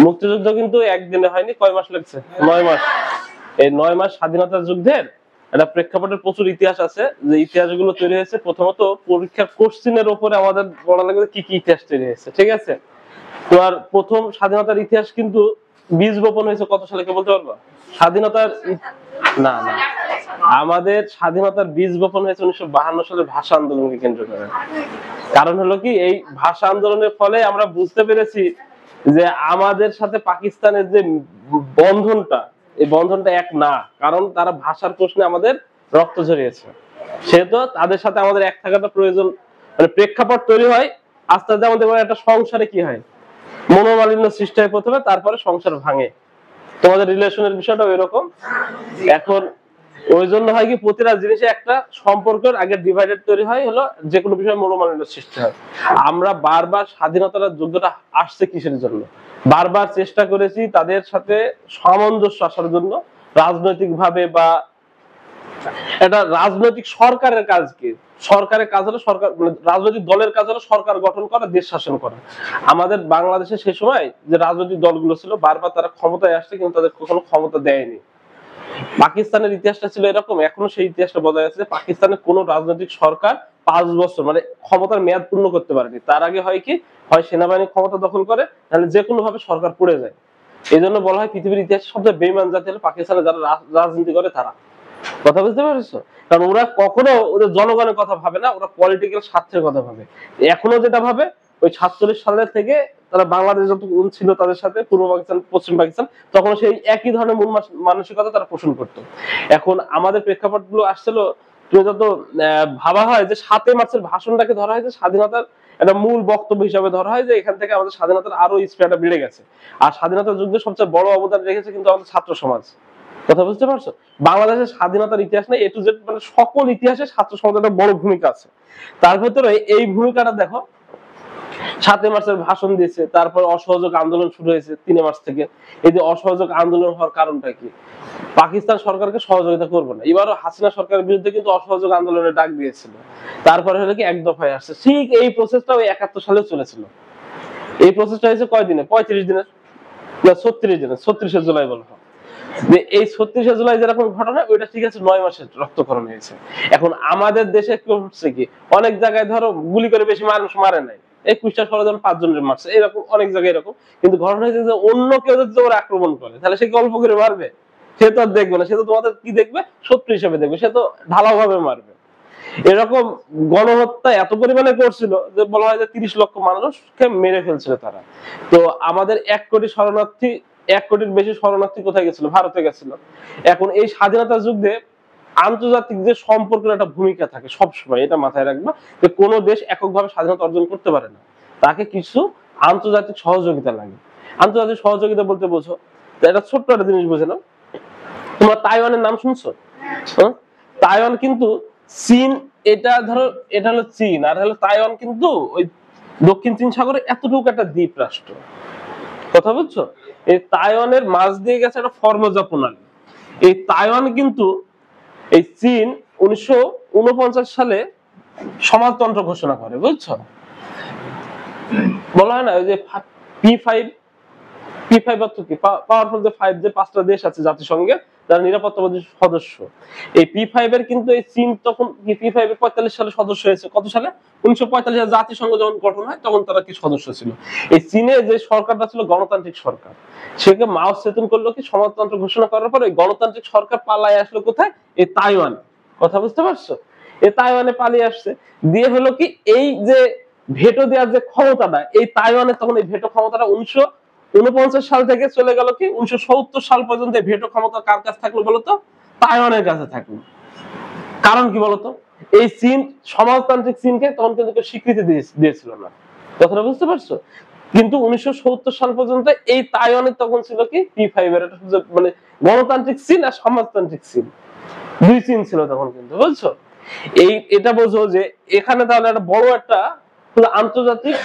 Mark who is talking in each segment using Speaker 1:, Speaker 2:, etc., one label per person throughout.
Speaker 1: মুক্তিযুদ্ধ কিন্তু একদিনে হয়নি, কয় মাস লাগছে? 9 মাস। এই 9 মাস স্বাধীনতা যুদ্ধের একটা প্রেক্ষাপটের প্রচুর ইতিহাস আছে, যে ইতিহাসগুলো তৈরি হয়েছে প্রথমত পরীক্ষার কোশ্চেনের উপরে আমাদের পড়া লাগবে কি কি ইতিহাস তৈরি হয়েছে, ঠিক আছে? তোমার প্রথম স্বাধীনতার ইতিহাস কিন্তু বীজ বপন হয়েছে কত সালে, কে বলতে পারবা? স্বাধীনতার না না, আমাদের স্বাধীনতার বীজ বপন হয়েছে 1952 সালের ভাষা আন্দোলনকে কেন্দ্র করে। কারণ হলো কি, এই ভাষা আন্দোলনের ফলে আমরা বুঝতে পেরেছি যে আমাদের সাথে পাকিস্তানের যে বন্ধনটা, এই বন্ধনটা এক না। কারণ তারা ভাষার প্রশ্নে আমাদের রক্ত ঝরিয়েছে, সেহেতু তাদের সাথে আমাদের এক থাকাটা প্রয়োজন। মানে প্রেক্ষাপট তৈরি হয়, আস্তে আস্তে আমাদের একটা সংসারে কি হয়, মনোমালিন্য সৃষ্টি হয় প্রথমে, তারপরে সংসার ভাঙে। তোমাদের রিলেশনের বিষয়টা এরকম। এখন ওই জন্য হয় কি, প্রতিটা জিনিসে একটা সম্পর্কের আগে ডিভাইডেড তৈরি হয়, হলো যে কোনো বিষয়ে মনোমালিন্য সৃষ্টি হয়। আমরা বারবার স্বাধীনতার যুদ্ধটা আসছে কিসের জন্য, বারবার চেষ্টা করেছি তাদের সাথে সামঞ্জস্য আসার জন্য, রাজনৈতিক ভাবে বা এটা রাজনৈতিক সরকারের কাজ কি, সরকারের কাজ হলো সরকার, মানে রাজনৈতিক দলের কাজ হলো সরকার গঠন করা, দেশ শাসন করা। আমাদের বাংলাদেশে সেই সময় যে রাজনৈতিক দলগুলো ছিল বারবার তারা ক্ষমতায় আসছে, কিন্তু তাদের কখনো ক্ষমতা দেয়নি। পাকিস্তানের ইতিহাসটা ছিল এরকম, এখনো সেই ইতিহাসটা বজায় আছে। পাকিস্তানের কোন রাজনৈতিক সরকার 5 বছর মানে ক্ষমতার মেয়াদ পূর্ণ করতে পারেনি। তার আগে হয় কি, হয় সেনাবাহিনী ক্ষমতা দখল করে, নাহলে যে কোনো ভাবে সরকার পড়ে যায়। এই জন্য বলা হয় পৃথিবীর ইতিহাসে সবচেয়ে বেঈমান জাতি হলো পাকিস্তানে যারা রাজনীতি করে তারা। কথা বুঝতে পারছো? কারণ ওরা কখনো ওদের জনগণের কথা ভাবে না, ওরা পলিটিক্যাল স্বার্থের কথা ভাবে। এখনো যেটা ভাবে, ওই 47 সালের থেকে তারা বাংলাদেশ যত ছিল তাদের সাথে, পূর্ব পাকিস্তান পশ্চিম পাকিস্তান, তখন সেই একই ধরনের মূল মানসিকতা তারা পোষণ করতো। এখন আমাদের প্রেক্ষাপট গুলো আসছিল, তুমি যত ভাবা হয় যে 7 মার্চের ভাষণটাকে ধরা হয় যে স্বাধীনতার একটা মূল বক্তব্য হিসাবে ধরা হয়, যে এখান থেকে আমাদের স্বাধীনতার আরো স্প্রেডটা বেড়ে গেছে। আর স্বাধীনতা যুদ্ধে সবচেয়ে বড় অবদান রেখেছে কিন্তু আমাদের ছাত্র সমাজ। কথা বুঝতে পারছো? বাংলাদেশের স্বাধীনতার ইতিহাস নেই, এ টু জেড মানে সকল ইতিহাসে ছাত্র সমাজের একটা বড় ভূমিকা আছে। তার ভেতরে এই ভূমিকাটা দেখো, 7 মার্চের ভাষণ দিয়েছে, তারপর অসহযোগ আন্দোলন শুরু হয়েছে 3 মার্চ থেকে। এই যে অসহযোগ আন্দোলন হওয়ার কারণটা কি, পাকিস্তান সরকারকে সহযোগিতা করবে না। এবারও হাসিনা সরকারের বিরুদ্ধে কিন্তু অসহযোগ আন্দোলনের ডাক দিয়েছিল। তারপরে হলো কি, এক দফায় আসছে। ঠিক এই প্রসেসটা ওই 71 সালে চলেছিল। এই প্রসেসটা হয়েছে কয়দিনে, 35 দিনের না 36 দিনের, 36শে জুলাই বলা হয়। যে এই 36শে জুলাই যেরকম ঘটনা, ওইটা ঠিক আছে 9 মাসের রক্তক্ষরণ হয়েছে। এখন আমাদের দেশে কি হচ্ছে কি, অনেক জায়গায় ধরো গুলি করে বেশি মানুষ মারে নাই, 21টা 16 জন 5 জনের মারছে, এরকম অনেক জায়গায় এরকম। কিন্তু ঘটনা হয়েছে যে অন্য কেউ যদি তোমার আক্রমণ করে, তাহলে সে গল্প করে মারবে? সে তো আর দেখবে না, সে তো তোমাদের কি দেখবে, শত্রু হিসেবে দেখবে, সে তো ঢালাও ভাবে মারবে। এরকম গণহত্যা এত পরিমাণে করছিল যে বলা হয় যে 30 লক্ষ মানুষকে মেরে ফেলছিল তারা। তো আমাদের 1 কোটি শরণার্থী, 1 কোটির বেশি শরণার্থী কোথায় গেছিল, ভারতে গেছিল। এখন এই স্বাধীনতা যুদ্ধে আন্তর্জাতিক যে সম্পর্কের একটা ভূমিকা থাকে সবসময়, এটা মাথায় রাখবা, যে কোনো দেশ এককভাবে স্বাধীনতা অর্জন করতে পারে না, তাকে কিছু আন্তর্জাতিক সহযোগিতা লাগে। আন্তর্জাতিক সহযোগিতা বলতে বোঝো, এটা ছোট্ট একটা জিনিস বুঝে নাও। তোমরা তাইওয়ানের নাম শুনছো? তাইওয়ান কিন্তু চীন, এটা ধরো এটা হলো চীন, আর হলো তাইওয়ান কিন্তু ওই দক্ষিণ চীন সাগরে এতটুকু একটা দ্বীপ রাষ্ট্র। কথা বুঝছো? এই তাইওয়ানের মাঝ দিয়ে গেছে একটা ফর্মোজা প্রণালী। এই তাইওয়ান কিন্তু এই চীন 1949 সালে সমাজতন্ত্র ঘোষণা করে, বুঝছো? বলা হয় না ওই যে P5 অর্থ কি, পাওয়ারফুল যে 5, যে 5টা দেশ আছে জাতিসংঘে যারা নিরাপত্তা পরিষদের সদস্য। এই P5 এর কিন্তু এই চীন তখন কি P5 এর 45 সালে সদস্য হয়েছে। কত সালে? 1945 সালে জাতিসংঘ যখন গঠন হয় তখন তারা কি সদস্য ছিল। এই চীনে যে সরকারটা ছিল গণতান্ত্রিক সরকার, সেকে মাও সেতুং করলো কি, সমাজতন্ত্র ঘোষণা করার পর ওই গণতান্ত্রিক সরকার পালায় আসলো কোথায়, এই তাইওয়ান। কথা বুঝতে পারছো? এই তাইওয়ানে পালিয়ে আসছে, দিয়ে হলো কি, এই যে ভেটো দেওয়ার যে ক্ষমতাটা, এই তাইওয়ানের তখন এই ভেটো ক্ষমতাটা 1949 সাল থেকে চলে গেল কি 1970 সাল পর্যন্ত ভেটো ক্ষমতা কার কাছে থাকলো বলতো? তাইওয়ানের কাছে থাকলো। কারণ কি বলতো? এই চীন, সমাজতান্ত্রিক চীনকে তখন কিন্তু স্বীকৃতি দিয়েছিল না। কথাটা বুঝতে পারছো? কিন্তু 1970 সাল পর্যন্ত এই তাইওয়ানের তখন ছিল কি P5 এর একটা মানে গণতান্ত্রিক চীন আর সমাজতান্ত্রিক চীন, দুই চীন ছিল তখন কিন্তু, বুঝছো? এটা বোঝো যে এখানে তাহলে একটা বড় একটা আন্তর্জাতিক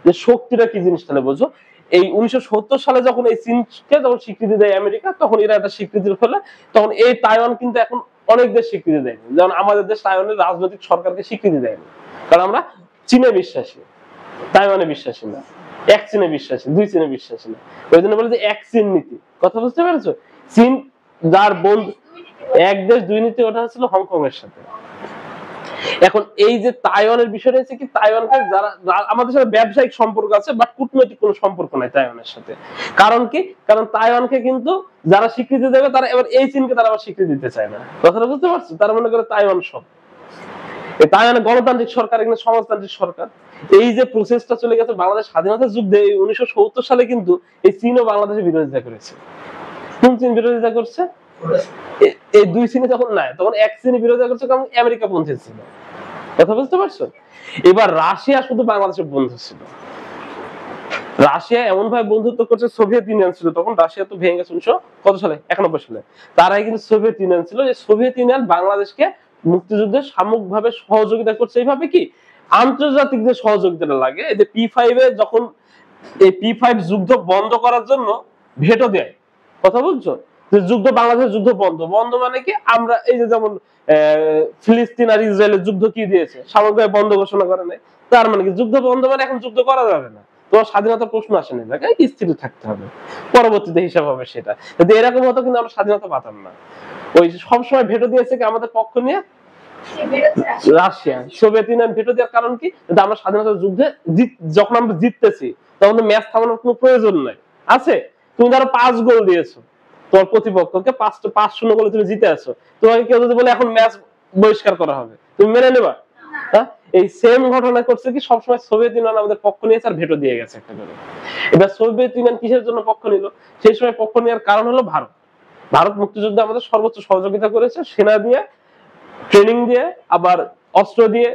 Speaker 1: যে শক্তিটা কি জিনিস, তাহলে বোঝো এই 1970 সালে যখন এই চীনকে যখন স্বীকৃতি দেয় আমেরিকা, তখন এরা একটা স্বীকৃতির ফলে তখন এই তাইওয়ান কিন্তু এখন অনেক দেশ স্বীকৃতি দেয়নি। যেমন আমাদের দেশ তাইওয়ানের রাজনৈতিক সরকারকে স্বীকৃতি দেয়নি, কারণ আমরা চীনে বিশ্বাসী, তাইওয়ানে বিশ্বাসী না। এক চীনে বিশ্বাসী, দুই চীনে বিশ্বাসী না। ওই জন্য বলে যে এক চীন নীতি, কথা বুঝতে পেরেছো? চীন যার বন্ধু, এক দেশ দুই নীতি, ওটা হচ্ছিল হংকং এর সাথে। এখন এই যে তাইওয়ানের বিষয় হচ্ছে কি, তাইওয়ানকে যারা আমাদের সাথে ব্যবসায়িক সম্পর্ক আছে, বাট কূটনৈতিক কোনো সম্পর্ক নাই তাইওয়ানের সাথে। কারণ কি? কারণ তাইওয়ানকে কিন্তু যারা স্বীকৃতি দেবে তারা এবার এই চীনকে তারা আবার স্বীকৃতি দিতে চায় না, কথাটা বুঝতে পারছো? তারা মনে করে তাইওয়ান সব। তাইওয়ানে গণতান্ত্রিক সরকার, এখানে সমাজতান্ত্রিক সরকার। এই যে প্রসেসটা চলে গেছে বাংলাদেশ স্বাধীনতার যুদ্ধে, 1970 সালে কিন্তু এই চীন ও বাংলাদেশের বিরোধিতা করেছে। কোন চীন বিরোধিতা করছে? এই দুই চীনে যখন নাই, তখন এক চীনে বিরোধিতা করছে, কারণ আমেরিকা পন্থী ছিল, কথা বুঝতে পারছো? এবার রাশিয়া শুধু বাংলাদেশের বন্ধু ছিল। রাশিয়া এমন ভাবে বন্ধুত্ব করছে, সোভিয়েত ইউনিয়ন ছিল তখন, রাশিয়া তো ভেঙে গেছে 1900 সালে, 91 সালে। তারাই কিন্তু সোভিয়েত ইউনিয়ন ছিল, যে সোভিয়েত ইউনিয়ন বাংলাদেশকে মুক্তিযুদ্ধে সামগ্রিকভাবে সহযোগিতা করছে। এইভাবে কি আন্তর্জাতিক যে সহযোগিতাটা লাগে, এই যে P5 এ যখন এই P5 যুদ্ধ বন্ধ করার জন্য ভেটো দেয়, কথা বুঝছো? যে যুদ্ধ, বাংলাদেশের যুদ্ধ বন্ধ, বন্ধ মানে কি, আমরা এই যে যেমন ফিলিস্তিন আর ইসরায়েলের যুদ্ধ কি দিয়েছে, সামগ্রিক বন্ধ ঘোষণা করে নাই। তার মানে কি যুদ্ধ বন্ধ মানে এখন যুদ্ধ করা যাবে না, তোমার স্বাধীনতার প্রশ্ন আসে না, জায়গায় স্থির থাকতে হবে, পরবর্তীতে হিসাব হবে সেটা। যদি এরকম হতো কিন্তু আমরা স্বাধীনতা পাতাম না। ওই সবসময় ভেটো দিয়েছে কি আমাদের পক্ষ নিয়ে রাশিয়া, সোভিয়েত ইউনিয়ন ভেটো দেওয়ার কারণ কি, আমরা স্বাধীনতার যুদ্ধে যখন আমরা জিততেছি তখন তো ম্যাচ থামানোর কোনো প্রয়োজন নাই, আছে? তুমি ধরো 5 গোল দিয়েছো তোমার প্রতিপক্ষকে, 5-0 গোলে তুমি জিতে আসো, তোমাকে কেউ যদি বলে এখন ম্যাচ বহিষ্কার করা হবে, তুমি মেনে নেবা? হ্যাঁ, এই সেম ঘটনা করছে কি, সবসময় সোভিয়েত ইউনিয়ন আমাদের পক্ষ নিয়েছে আর ভেটো দিয়ে গেছে একটা করে। এবার সোভিয়েত ইউনিয়ন কিসের জন্য পক্ষ নিল? সেই সময় পক্ষ নেওয়ার কারণ হলো ভারত। ভারত মুক্তিযুদ্ধে আমাদের সর্বোচ্চ সহযোগিতা করেছে, সেনা দিয়ে, ট্রেনিং দিয়ে, আবার অস্ত্র দিয়ে,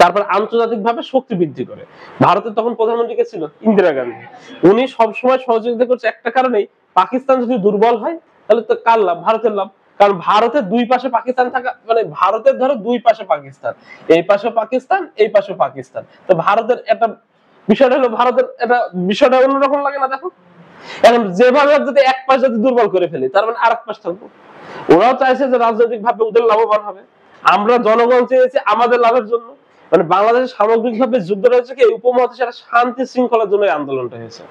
Speaker 1: তারপর আন্তর্জাতিক ভাবে শক্তি বৃদ্ধি করে। ভারতের তখন প্রধানমন্ত্রী কে ছিল? ইন্দিরা গান্ধী। উনি সবসময় সহযোগিতা করছে একটা কারণেই, পাকিস্তান যদি দুর্বল হয় তাহলে তো কার লাভ? ভারতের লাভ। কারণ ভারতের দুই পাশে পাকিস্তান থাকা মানে, ভারতের ধরো দুই পাশে পাকিস্তান, এই পাশে পাকিস্তান, এই পাশে পাকিস্তান, তো ভারতের একটা বিষয়টা হলো, ভারতের একটা বিষয়টা অন্যরকম লাগে না? দেখো এখন যেভাবে যদি এক পাশ যদি দুর্বল করে ফেলি, তার মানে আর এক পাশ থাকবো। ওরাও চাইছে যে রাজনৈতিক ভাবে ওদের লাভবান হবে, আমরা জনগণ চেয়েছি আমাদের লাভের জন্য। মানে বাংলাদেশের সামগ্রিকভাবে যুদ্ধটা হচ্ছে কি, উপমহাদেশের শান্তি শৃঙ্খলার জন্য আন্দোলনটা হয়েছে।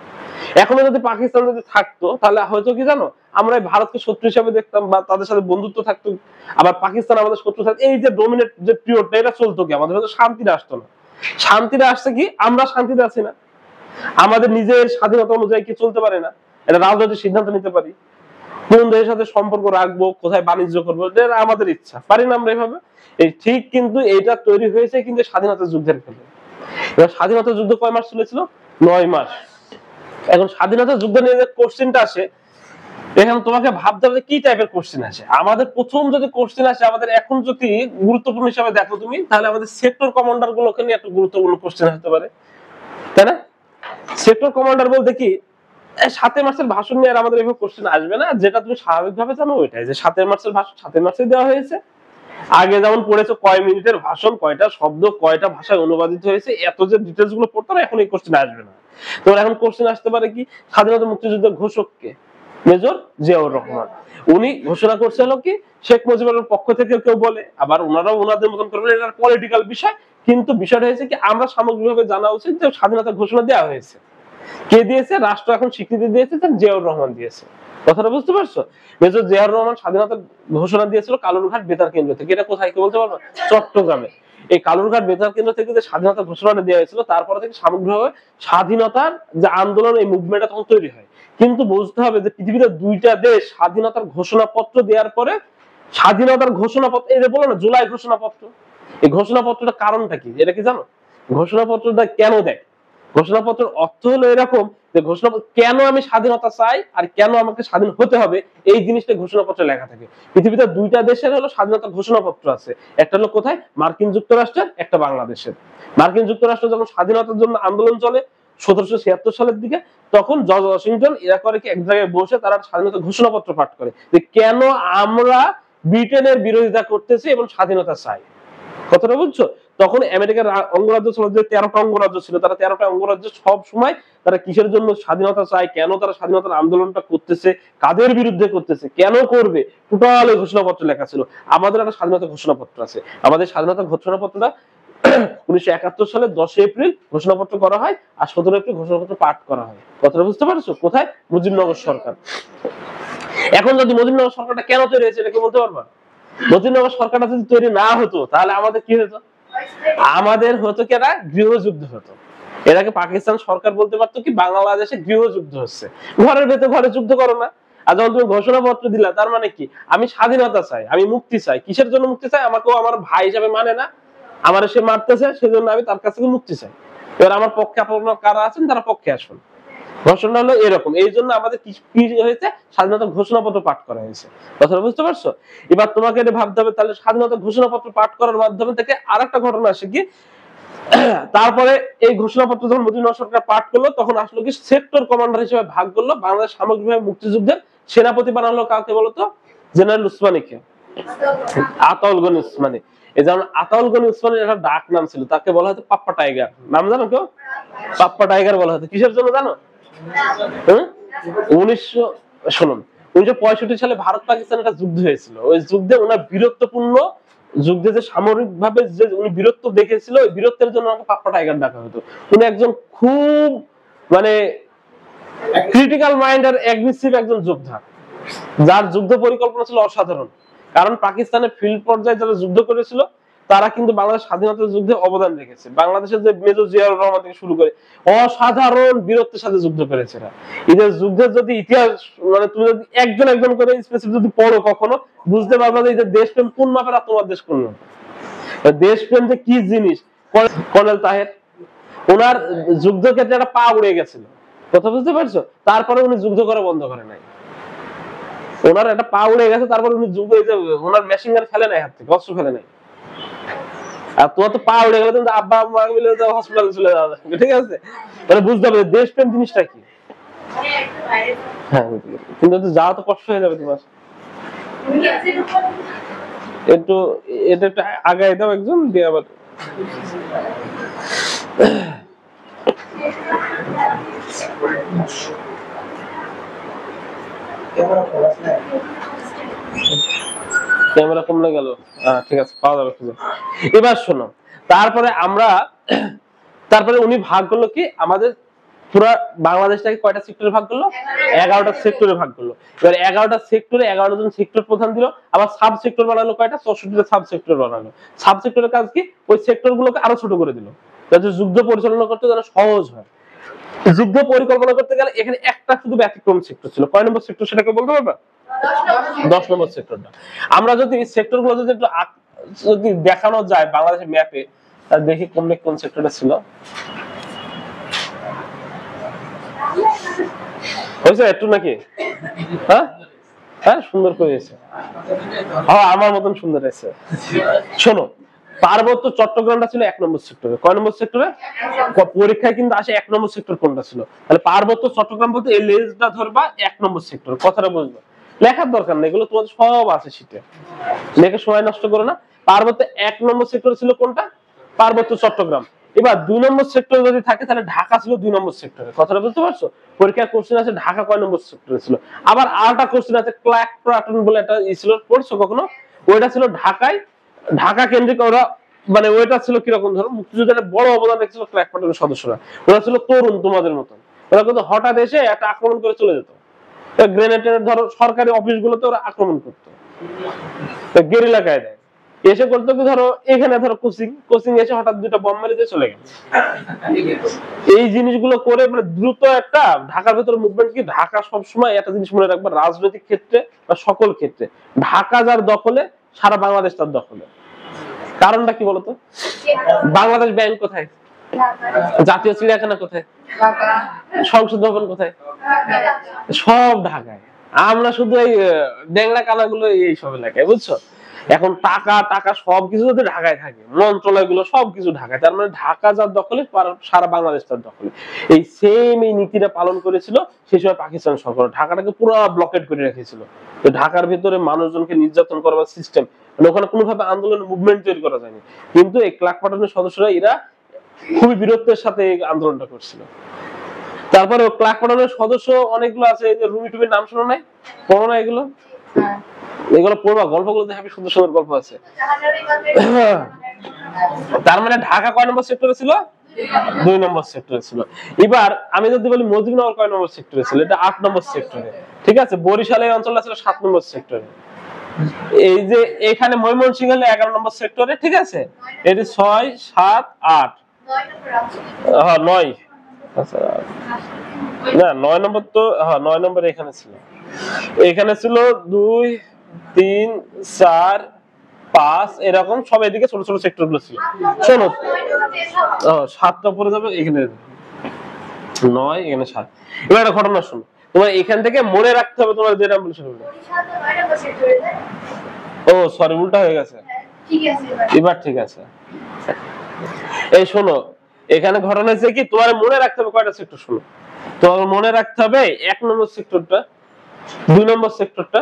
Speaker 1: এখনো যদি পাকিস্তান যদি থাকতো তাহলে হয়তো কি জানো, আমরা ভারতকে শত্রু হিসেবে দেখতাম বা তাদের সাথে বন্ধুত্ব থাকতো, আবার পাকিস্তান আমাদের শত্রু থাকতো, এই যে ডোমিনেট যে পিরিয়ডটা, এটা চলতো কি, আমাদের হয়তো শান্তিটা আসতো না। শান্তিটা আসছে কি, আমরা শান্তিতে আছি না, আমাদের নিজের স্বাধীনতা অনুযায়ী কি চলতে পারে না, এটা রাজনৈতিক সিদ্ধান্ত নিতে পারি, কোন দেশের সাথে সম্পর্ক রাখবো, কোথায় বাণিজ্য করবো, এটা আমাদের ইচ্ছা, পারি না আমরা এভাবে। এই ঠিক, কিন্তু এটা তৈরি হয়েছে কিন্তু স্বাধীনতা যুদ্ধের ফলে। এবার স্বাধীনতা যুদ্ধ কয় মাস চলেছিল? 9 মাস। এখন স্বাধীনতা যুদ্ধ নিয়ে যে কোশ্চেনটা আসে, এখন তোমাকে ভাবতে হবে কি টাইপের কোশ্চেন আসে। আমাদের প্রথম যদি কোশ্চেন আসে, আমাদের এখন যদি গুরুত্বপূর্ণ হিসাবে দেখো তুমি, তাহলে আমাদের সেক্টর কমান্ডার গুলোকে নিয়ে একটা গুরুত্বপূর্ণ কোশ্চেন হতে পারে, তাই না? সেক্টর কমান্ডার বলতে কি, 7 মার্চের ভাষণ নিয়ে আমাদের এভাবে কোশ্চেন আসবে না, যেটা তুমি স্বাভাবিকভাবে জানো ওইটাই, যে 7 মার্চের ভাষণ 7 মার্চে দেওয়া হয়েছে। আগে যেমন পড়েছো কয় মিনিটের ভাষণ, কয়টা শব্দ, কয়টা ভাষায় অনুবাদিত হয়েছে, এত যে ডিটেলস গুলো পড়তো না, এখন এই কোশ্চেন আসবে না। তোমার এখন কোশ্চেন আসতে পারে কি, স্বাধীনতা মুক্তিযুদ্ধের ঘোষক কে? মেজর জিয়াউর রহমান। উনি ঘোষণা করছে হলো কি, শেখ মুজিবের পক্ষ থেকে কেউ বলে, আবার ওনারাও ওনাদের মতন করবেন, এটা পলিটিক্যাল বিষয়। কিন্তু বিষয়টা হয়েছে কি, আমরা সামগ্রিকভাবে জানা উচিত যে স্বাধীনতা ঘোষণা দেওয়া হয়েছে। কে দিয়েছে? রাষ্ট্র এখন স্বীকৃতি দিয়েছে, জিয়াউর রহমান দিয়েছে। কথাটা বুঝতে পারছো? মেজর জিয়াউর রহমান স্বাধীনতার ঘোষণা দিয়েছিল কালুরঘাট বেতার কেন্দ্র থেকে। এটা কোথায় কি বলতে পারবো? চট্টগ্রামে। এই কালুরঘাট বেতার কেন্দ্র থেকে যে স্বাধীনতা ঘোষণাটা দেওয়া হয়েছিল, তারপর থেকে সামগ্রিকভাবে স্বাধীনতার যে আন্দোলন, এই মুভমেন্টটা তখন তৈরি হয়। কিন্তু বুঝতে হবে যে পৃথিবীতে দুইটা দেশ স্বাধীনতার ঘোষণাপত্র দেওয়ার পরে, স্বাধীনতার ঘোষণাপত্র, এই যে বলো না জুলাই ঘোষণাপত্র, এই ঘোষণাপত্রটা কারণটা কি, এটা কি জানো? ঘোষণাপত্রটা কেন দেয়? ঘোষণাপত্রের অর্থ হলো এরকম যে, ঘোষণাপত্র কেন আমি স্বাধীনতা চাই আর কেন আমাকে স্বাধীন হতে হবে, এই জিনিসটা ঘোষণাপত্রে লেখা থাকে। পৃথিবীতে দুইটা দেশের হলো স্বাধীনতা ঘোষণাপত্র আছে, একটা হলো কোথায়? মার্কিন যুক্তরাষ্ট্রের, একটা বাংলাদেশের। মার্কিন যুক্তরাষ্ট্র যখন স্বাধীনতার জন্য আন্দোলন চলে 1776 সালের দিকে, তখন জর্জ ওয়াশিংটন এরা করে কি, এক জায়গায় বসে তারা স্বাধীনতা ঘোষণাপত্র পাঠ করে, যে কেন আমরা ব্রিটেনের বিরোধিতা করতেছি এবং স্বাধীনতা চাই। কথাটা বুঝছো? তখন আমেরিকার অঙ্গরাজ্য ছিল, যে 13টা অঙ্গরাজ্য ছিল, তারা 13টা অঙ্গরাজ্য সব সময় তারা কিসের জন্য স্বাধীনতা চায়, কেন তারা স্বাধীনতার আন্দোলনটা করতেছে, কাদের বিরুদ্ধে করতেছে, কেন করবে, টোটাল ঘোষণাপত্র লেখা ছিল। আমাদের একটা স্বাধীনতা ঘোষণাপত্র আছে। আমাদের স্বাধীনতা ঘোষণাপত্রটা 1971 সালে 10 এপ্রিল ঘোষণাপত্র করা হয়, আর 17 এপ্রিল ঘোষণাপত্র পাঠ করা হয়। কথাটা বুঝতে পারছো? কোথায়? মুজিবনগর সরকার। এখন যদি মুজিবনগর সরকারটা কেন তৈরি হয়েছে এটা কি বলতে পারবা? মুজিবনগর সরকারটা যদি তৈরি না হতো তাহলে আমাদের কি হতো? আমাদের হতো কি, একটা গৃহযুদ্ধ হতো। এটাকে পাকিস্তান সরকার বলতে পারতো কি, বাংলাদেশে গৃহযুদ্ধ হচ্ছে। ঘরের ভেতর ঘরে যুদ্ধ করো না। আর যখন তুমি ঘোষণাপত্র দিলা, তার মানে কি, আমি স্বাধীনতা চাই, আমি মুক্তি চাই। কিসের জন্য মুক্তি চাই? আমাকেও আমার ভাই হিসাবে মানে না, আমার সে মারতেছে, সেজন্য আমি তার কাছ থেকে মুক্তি চাই। এবার আমার পক্ষে আপনারা কারা আছেন, তারা পক্ষে আসুন। ঘোষণা হলো এরকম। এই জন্য আমাদের কি হয়েছে? স্বাধীনতা ঘোষণাপত্র পাঠ করা হয়েছে। কথাটা বুঝতে পারছো? এবার তোমাকে এটা ভাবতে হবে, তাহলে স্বাধীনতা ঘোষণাপত্র পাঠ করার মাধ্যমে থেকে আরেকটা ঘটনা আসে কি, তারপরে এই ঘোষণাপত্র যখন মুজিবনগর সরকার পাঠ করলো, তখন আসলো কি, সেক্টর কমান্ডার হিসেবে ভাগ করলো। বাংলাদেশ সামগ্রিকভাবে মুক্তিযুদ্ধের সেনাপতি বানালো কাকে বলতো? জেনারেল উসমানীকে, আতাউল গনি উসমানী। এই যেমন আতাউল গনি উসমানীর একটা ডাক নাম ছিল, তাকে বলা হতো পাপ্পা টাইগার। নাম জানো কেউ? পাপ্পা টাইগার বলা হতো। কিসের জন্য জানো? 1965 সালে ভারত পাকিস্তান একটা যুদ্ধ হয়েছিল। ওই যুদ্ধে ওনার বীরত্বপূর্ণ যুদ্ধে যে সামরিক ভাবে যে উনি বীরত্ব দেখেছিল, ওই বীরত্বের জন্য ওনাকে পাপ্পা টাইগার ডাকা হতো। উনি একজন খুব মানে ক্রিটিক্যাল মাইন্ড আর অ্যাগ্রেসিভ একজন যোদ্ধা, যার যুদ্ধ পরিকল্পনা ছিল অসাধারণ। কারণ পাকিস্তানের ফিল্ড পর্যায়ে যারা যুদ্ধ করেছিল, তারা কিন্তু বাংলাদেশ স্বাধীনতার যুদ্ধে অবদান রেখেছে। বাংলাদেশের যে মেজর জিয়াউর রহমান থেকে শুরু করে অসাধারণ বীরত্বের সাথে যুদ্ধ করেছে এরা। এদের যুদ্ধের যদি ইতিহাস, মানে তুমি যদি একজন একজন করে স্পেসিফিক যদি পড়ো কখনো, বুঝতে পারবে যে এদের দেশপ্রেম কোন মাপের আর তোমার দেশ কোন মাপের। দেশপ্রেম যে কি জিনিস। কর্নেল তাহের, ওনার যুদ্ধক্ষেত্রে একটা পা উড়ে গেছিল। কথা বুঝতে পারছো? তারপরে উনি যুদ্ধ করা বন্ধ করে নাই। ওনার একটা পা উড়ে গেছে, তারপর উনি যুদ্ধ, ওনার মেশিন গান ফেলে নাই হাত থেকে, অস্ত্র ফেলে নাই। আর তোমার তো পা উড়ে গেলে কিন্তু আব্বা আম্মা মিলে হসপিটালে চলে যাওয়া যাবে, ঠিক আছে? মানে বুঝতে হবে দেশপ্রেম জিনিসটা কি। হ্যাঁ, কিন্তু যাওয়া তো কষ্ট হয়ে যাবে তোমার। একটু এটা একটু আগায় দাও একজন দিয়ে আবার। ক্যামেরা কমলে গেল। ঠিক আছে, পাওয়া যাবে। এবার শোনো, তারপরে উনি ভাগ করলো কি, আমাদের পুরো বাংলাদেশটাকে কয়টা সেক্টরে ভাগ করলো? 11টা সেক্টরে ভাগ করলো। এবার 11টা সেক্টরে 11 জন সেক্টর প্রধান দিল, আবার সাব সেক্টর বানালো কয়টা? 64টা সাব সেক্টর বানালো। সাব সেক্টরের কাজ কি? ওই সেক্টর গুলোকে আরো ছোট করে দিল, যাতে যুদ্ধ পরিচালনা করতে যেন সহজ হয়। যুদ্ধ পরিকল্পনা করতে গেলে এখানে একটা শুধু ব্যতিক্রম সেক্টর ছিল। কয় নম্বর সেক্টর সেটাকে বলতে পারবা? 10 নম্বর সেক্টরটা। আমরা যদি সেক্টর গুলো যদি একটু যদি দেখানো যায় বাংলাদেশের ম্যাপে, তাহলে দেখি কোন সেক্টরটা ছিল। হয়েছে একটু নাকি? হ্যাঁ হ্যাঁ, সুন্দর করেছে। হ্যাঁ, আমার মতন সুন্দর হয়েছে। শোনো, পার্বত্য চট্টগ্রামটা ছিল 1 নম্বর সেক্টরে। কয় নম্বর সেক্টরে? পরীক্ষায় কিন্তু আসে 1 নম্বর সেক্টর কোনটা ছিল। তাহলে পার্বত্য চট্টগ্রাম বলতে এই লেজটা ধরবা 1 নম্বর সেক্টর। কথাটা বুঝবা, লেখার দরকার নেই, এগুলো তোমাদের সব আছে শীতে, লেখে সময় নষ্ট করো না। পার্বত্য 1 নম্বর সেক্টর ছিল কোনটা? পার্বত্য চট্টগ্রাম। এবার 2 নম্বর সেক্টর যদি থাকে, তাহলে ঢাকা ছিল 2 নম্বর সেক্টরে। কথাটা বুঝতে পারছো? পরীক্ষায় কোশ্চেন আছে ঢাকা কয় নম্বর সেক্টরে ছিল। আবার আরেকটা কোশ্চেন আছে ক্ল্যাকটন বলে একটা ছিল, পড়ছো কখনো? ওইটা ছিল ঢাকায়, ঢাকা কেন্দ্রিক। ওরা মানে ওইটা ছিল কিরকম, ধরো মুক্তিযুদ্ধের বড় অবদান রেখেছিল ক্ল্যাকটনের সদস্যরা। ওরা ছিল তরুণ তোমাদের মতন। ওরা কিন্তু হঠাৎ এসে একটা আক্রমণ করে চলে যেত। গ্রেনেডের ধরো সরকারি অফিস গুলোতে ওরা আক্রমণ করতো, গেরিলা কায়দায় এসে করতো কি, ধরো এখানে ধরো কোচিং এসে হঠাৎ 2টা বম মেরে দিয়ে চলে গেল। এই জিনিসগুলো করে মানে দ্রুত একটা ঢাকার ভেতরে মুভমেন্ট। কি ঢাকা সবসময় একটা জিনিস মনে রাখবা, রাজনৈতিক ক্ষেত্রে বা সকল ক্ষেত্রে ঢাকা যার দখলে, সারা বাংলাদেশ তার দখলে। কারণটা কি বলতো? বাংলাদেশ ব্যাংক কোথায়? জাতীয় চিড়িয়াখানা কোথায়? সংসদ ভবন কোথায়? সব ঢাকায়। আমরা শুধু এই ডেংরা কানাগুলো এইসব এলাকায়, বুঝছো? এখন টাকা টাকা সবকিছু যদি ঢাকায় থাকে, মন্ত্রণালয় গুলো সবকিছু ঢাকায়, তার মানে ঢাকা যার দখলে সারা বাংলাদেশ তার দখলে। এই সেম এই নীতিটা পালন করেছিল সেই সময় পাকিস্তান সরকার। ঢাকাটাকে পুরো ব্লকেট করে রেখেছিল। তো ঢাকার ভিতরে মানুষজনকে নির্যাতন করবার সিস্টেম, মানে ওখানে কোনোভাবে আন্দোলন মুভমেন্ট তৈরি করা যায়নি। কিন্তু এই ক্লাকপাটনের সদস্যরা এরা খুবই বীরত্বের সাথে এই আন্দোলনটা করছিল। তারপরে ক্লাকপাটনের সদস্য অনেকগুলো আছে, রুমি টুমির নাম শোনো নাই? পড়ো না এগুলো? এগুলো পড়বা, গল্পগুলোতে হেবি সুন্দর সুন্দর গল্প আছে। তার মানে ঢাকা কয় নম্বর সেক্টরে ছিল? 2 নম্বর সেক্টরে ছিল। এবার আমি যদি বলি মজিবনগর কয় নম্বর সেক্টরে ছিল? এটা 8 নম্বর সেক্টরে। ঠিক আছে, বরিশাল এই অঞ্চলটা ছিল 7 নম্বর সেক্টরে। এই যে এখানে ময়মনসিংহ হলো 11 নম্বর সেক্টরে। ঠিক আছে, এটি 6, 7, 8, 9। আচ্ছা না, 9 নম্বর তো, হ্যাঁ 9 নম্বর এখানে ছিল। এখানে ছিল 2, 3, 4, 5 এরকম সব এদিকে ছোট ছোট সেক্টর গুলো ছিল। শোনো, 7টা পরে যাবে এখানে 9, এখানে 7। এবার একটা ঘটনা শোনো, তোমার এখান থেকে মনে রাখতে হবে তোমার যেটা বলছো। ও সরি, উল্টা হয়ে গেছে। এবার ঠিক আছে। এই শোনো, এখানে ঘটনা হচ্ছে কি, তোমার মনে রাখতে হবে কয়টা সেক্টর। শোনো, তোমার মনে রাখতে হবে 1 নম্বর সেক্টরটা, 2 নম্বর সেক্টরটা,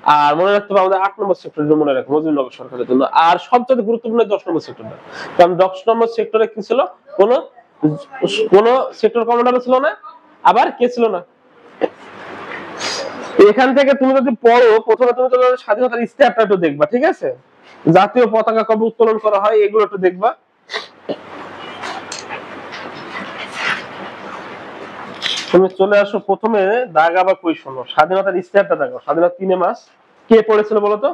Speaker 1: আর মনে রাখতে হবে আমাদের 8 নম্বর সেক্টরটা মনে রাখবো মজিবনগর সরকারের জন্য। আর সবচেয়ে গুরুত্বপূর্ণ 10 নম্বর সেক্টরটা, কারণ 10 নম্বর সেক্টরে কি ছিল, কোন সেক্টর কমান্ডার ছিল না, আবার কে ছিল না। এখান থেকে তুমি যদি পড়ো, প্রথমে তুমি তোমাদের স্বাধীনতার ইতিহাসটা একটু দেখবা। ঠিক আছে, জাতীয় পতাকা কবে উত্তোলন করা হয় এগুলো একটু দেখবা। তুমি চলে আসো, প্রথমে দাগা বা কই শোনো, স্বাধীনতার ইতিহাসটা দেখো। স্বাধীনতা 3 মাস কে পড়েছিল বলতো?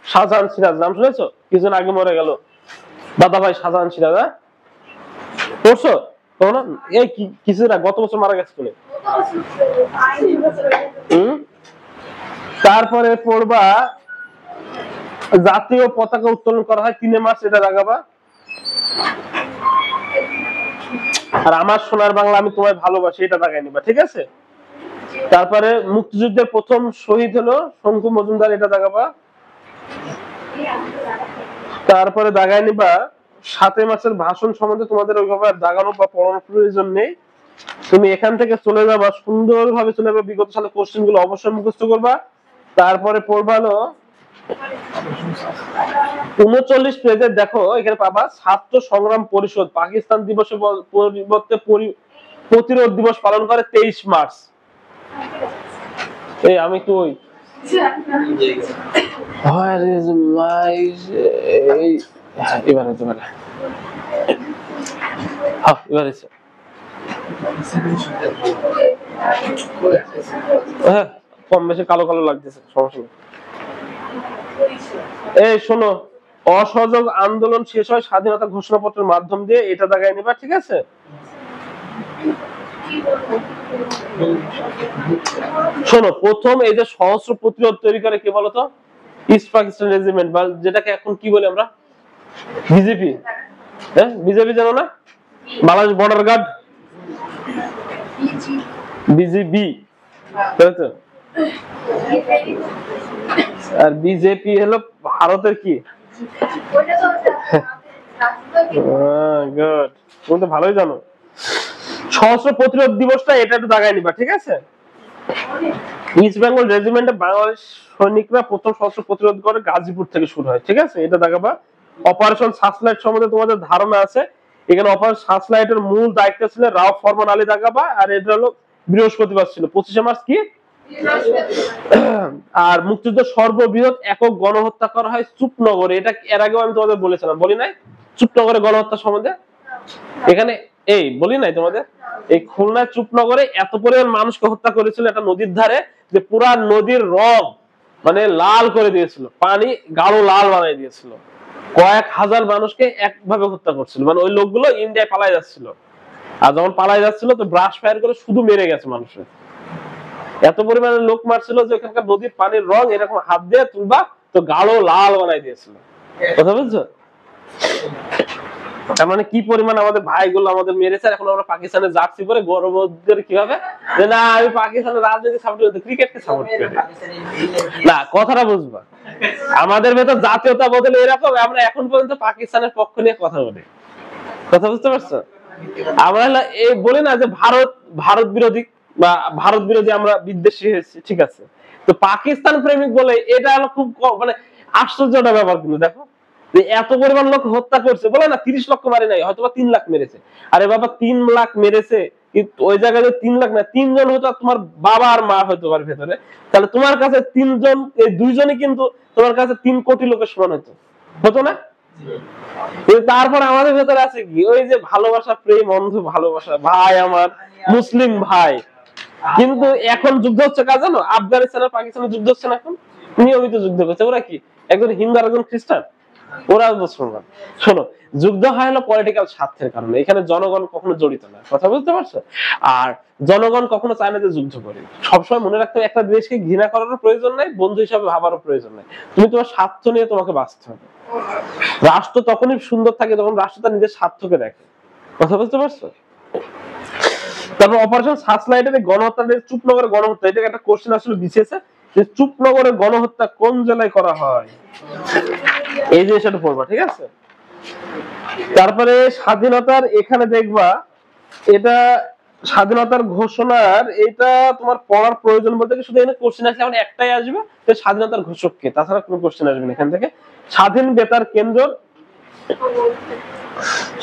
Speaker 1: শাহজাহান সিরাজ, নাম শুনেছো? কিছুদিন আগে মরে গেল দাদা ভাই শাহজাহান সিরাজ। পড়ছো তখন? এই কিছুদিন গত বছর মারা গেছে তুমি। তারপরে পড়বা জাতীয় পতাকা উত্তোলন করা হয় 3 মার্চ, এটা দাগাবা। আর আমার সোনার বাংলা আমি তোমায় ভালোবাসি, এটা দাগাই নিবা। ঠিক আছে, তারপরে মুক্তিযুদ্ধের প্রথম শহীদ হলো শঙ্কু মজুমদার, এটা দাগাবা। তারপরে দাগাই নিবা 7 মার্চের ভাষণ সম্বন্ধে তোমাদের ওইভাবে দাগানো বা পড়ানোর প্রয়োজন নেই। তুমি এখান থেকে চলে যাবা, সুন্দরভাবে চলে যাবে, বিগত সালের কোশ্চেন গুলো অবশ্যই মুখস্থ করবা। তারপরে পড়বা হলো 39 পেজে, দেখো এখানে পাবা ছাত্র সংগ্রাম পরিষদ পাকিস্তান দিবসের পরিবর্তে প্রতিরোধ দিবস পালন করে 23 মার্চ। এই আমি তো ওই Where is my এবারে কম বেশি কালো কালো লাগতেছে, সমস্যা নেই। এই শোনো, অসহযোগ আন্দোলন শেষ হয় স্বাধীনতা ঘোষণাপত্রের মাধ্যম দিয়ে, এটা দাগায় নিবা। ঠিক আছে, শোনো, প্রথম এই যে সহস্র প্রতিরোধ তৈরি করে কে বলতো? ইস্ট পাকিস্তান রেজিমেন্ট, বা যেটাকে এখন কি বলি আমরা, বিজেপি। হ্যাঁ, বিজেপি জানো না? বাংলাদেশ বর্ডার গার্ড, বিজিবি, তাই তো। আর বিজেপি হলো ভারতের কি? গুড, তুমি তো ভালোই জানো। সহস্র প্রতিরোধ দিবসটা এটা একটু দাগায় নিবা। ঠিক আছে, ইস্ট বেঙ্গল রেজিমেন্টে বাংলাদেশ সৈনিকরা প্রথম সহস্র প্রতিরোধ করে গাজীপুর থেকে শুরু হয়। ঠিক আছে, এটা দেখাবা। অপারেশন সার্চলাইট সম্বন্ধে তোমাদের ধারণা আছে। এখানে অপারেশন সার্চলাইটের মূল দায়িত্ব ছিল রাও ফরমান আলী দাগাবা, আর এটা হলো বৃহস্পতিবার ছিল 25 মার্চ কি। আর মুক্তিযুদ্ধের সর্ববৃহৎ একক গণহত্যা করা হয় চুপনগরে, এটা এর আগেও আমি তোমাদের বলেছিলাম, বলি নাই? চুপনগরে গণহত্যা সম্বন্ধে এখানে এই বলি নাই তোমাদের? এই খুলনা চুপনগরে এত পরিমাণ মানুষকে হত্যা করেছিল একটা নদীর ধারে, যে পুরা নদীর রং মানে লাল করে দিয়েছিল, পানি গাঢ় লাল বানিয়ে দিয়েছিল। কয়েক হাজার মানুষকে একভাবে হত্যা করছিল। মানে ওই লোকগুলো ইন্ডিয়ায় পালাই যাচ্ছিল, আর যখন পালাই যাচ্ছিল তো ব্রাশ ফায়ার করে শুধু মেরে গেছে মানুষের। এত পরিমাণে লোক মারছিল যে ওখানকার নদীর পানির রং এরকম হাত দিয়ে তুলবা তো গাঢ় লাল বানাই দিয়েছিল। কথা বুঝছো? তার মানে কি পরিমাণ আমাদের ভাইগুলো আমাদের মেরেছে। এখন আমরা পাকিস্তানের জার্সি পরে গর্ব করে কি হবে যে না আমি পাকিস্তানের রাজনীতি সাপোর্ট করি, ক্রিকেটকে সাপোর্ট করি না। কথাটা বুঝবা, আমাদের ভেতর জাতীয়তা বদলে এরকম, আমরা এখন পর্যন্ত পাকিস্তানের পক্ষ নিয়ে কথা বলি। কথা বুঝতে পারছো? আমরা এই বলি না যে ভারত বিরোধী বা ভারত বিরোধী, আমরা বিদ্বেষী হয়েছি, ঠিক আছে। তো পাকিস্তান প্রেমিক বলে এটা হলো খুব মানে আশ্চর্যটা ব্যাপার। কিন্তু দেখো যে এত পরিমাণ লোক হত্যা করছে, বলে না 30 লক্ষ মারে নাই, হয়তো 3 লাখ মেরেছে। আরে বাবা 3 লাখ মেরেছে, কিন্তু ওই জায়গায় 3 লাখ না 3 জন হয়তো তোমার বাবা আর মা হয়তো পারে ভেতরে, তাহলে তোমার কাছে 3 জন, এই 2 জনই কিন্তু তোমার কাছে 3 কোটি লোকের সমান হতো, হতো না? তারপর আমাদের ভেতরে আছে কি ওই যে ভালোবাসা, প্রেম, অন্ধ ভালোবাসা, ভাই আমার মুসলিম ভাই। কিন্তু এখন যুদ্ধ হচ্ছে কাজ জানো, আফগানিস্তান আর পাকিস্তানের যুদ্ধ হচ্ছে না, এখন নিয়মিত যুদ্ধ করছে। ওরা কি একজন হিন্দু আর একজন খ্রিস্টান, ওরা মুসলমান। শোনো, যুদ্ধ হয় হলো পলিটিক্যাল স্বার্থের কারণে, এখানে জনগণ কখনো জড়িত না, কথা বুঝতে পারছো? আর জনগণ কখনো চায় না যে যুদ্ধ করে। সবসময় মনে রাখতে হবে, একটা দেশকে ঘৃণা করারও প্রয়োজন নাই, বন্ধু হিসাবে ভাবারও প্রয়োজন নাই। তুমি তোমার স্বার্থ নিয়ে তোমাকে বাঁচতে হবে। রাষ্ট্র তখনই সুন্দর থাকে যখন রাষ্ট্র তার নিজের স্বার্থকে দেখে, কথা বুঝতে পারছো? তারপর অপারেশন সার্চলাইটের গণহত্যা, চুপনগরের গণহত্যা, এটা একটা কোশ্চেন আসলে বিশেষে, যে চুপনগরের গণহত্যা কোন জেলায় করা হয়, এই জিনিসটা পড়বা, ঠিক আছে? তারপরে স্বাধীনতার এখানে দেখবা, এটা স্বাধীনতার ঘোষণার, এটা তোমার পড়ার প্রয়োজন বলতে কি শুধু এখানে কোশ্চেন আসলে আমার একটাই আসবে, যে স্বাধীনতার ঘোষক কে, তাছাড়া কোনো কোশ্চেন আসবে না এখান থেকে। স্বাধীন বেতার কেন্দ্র,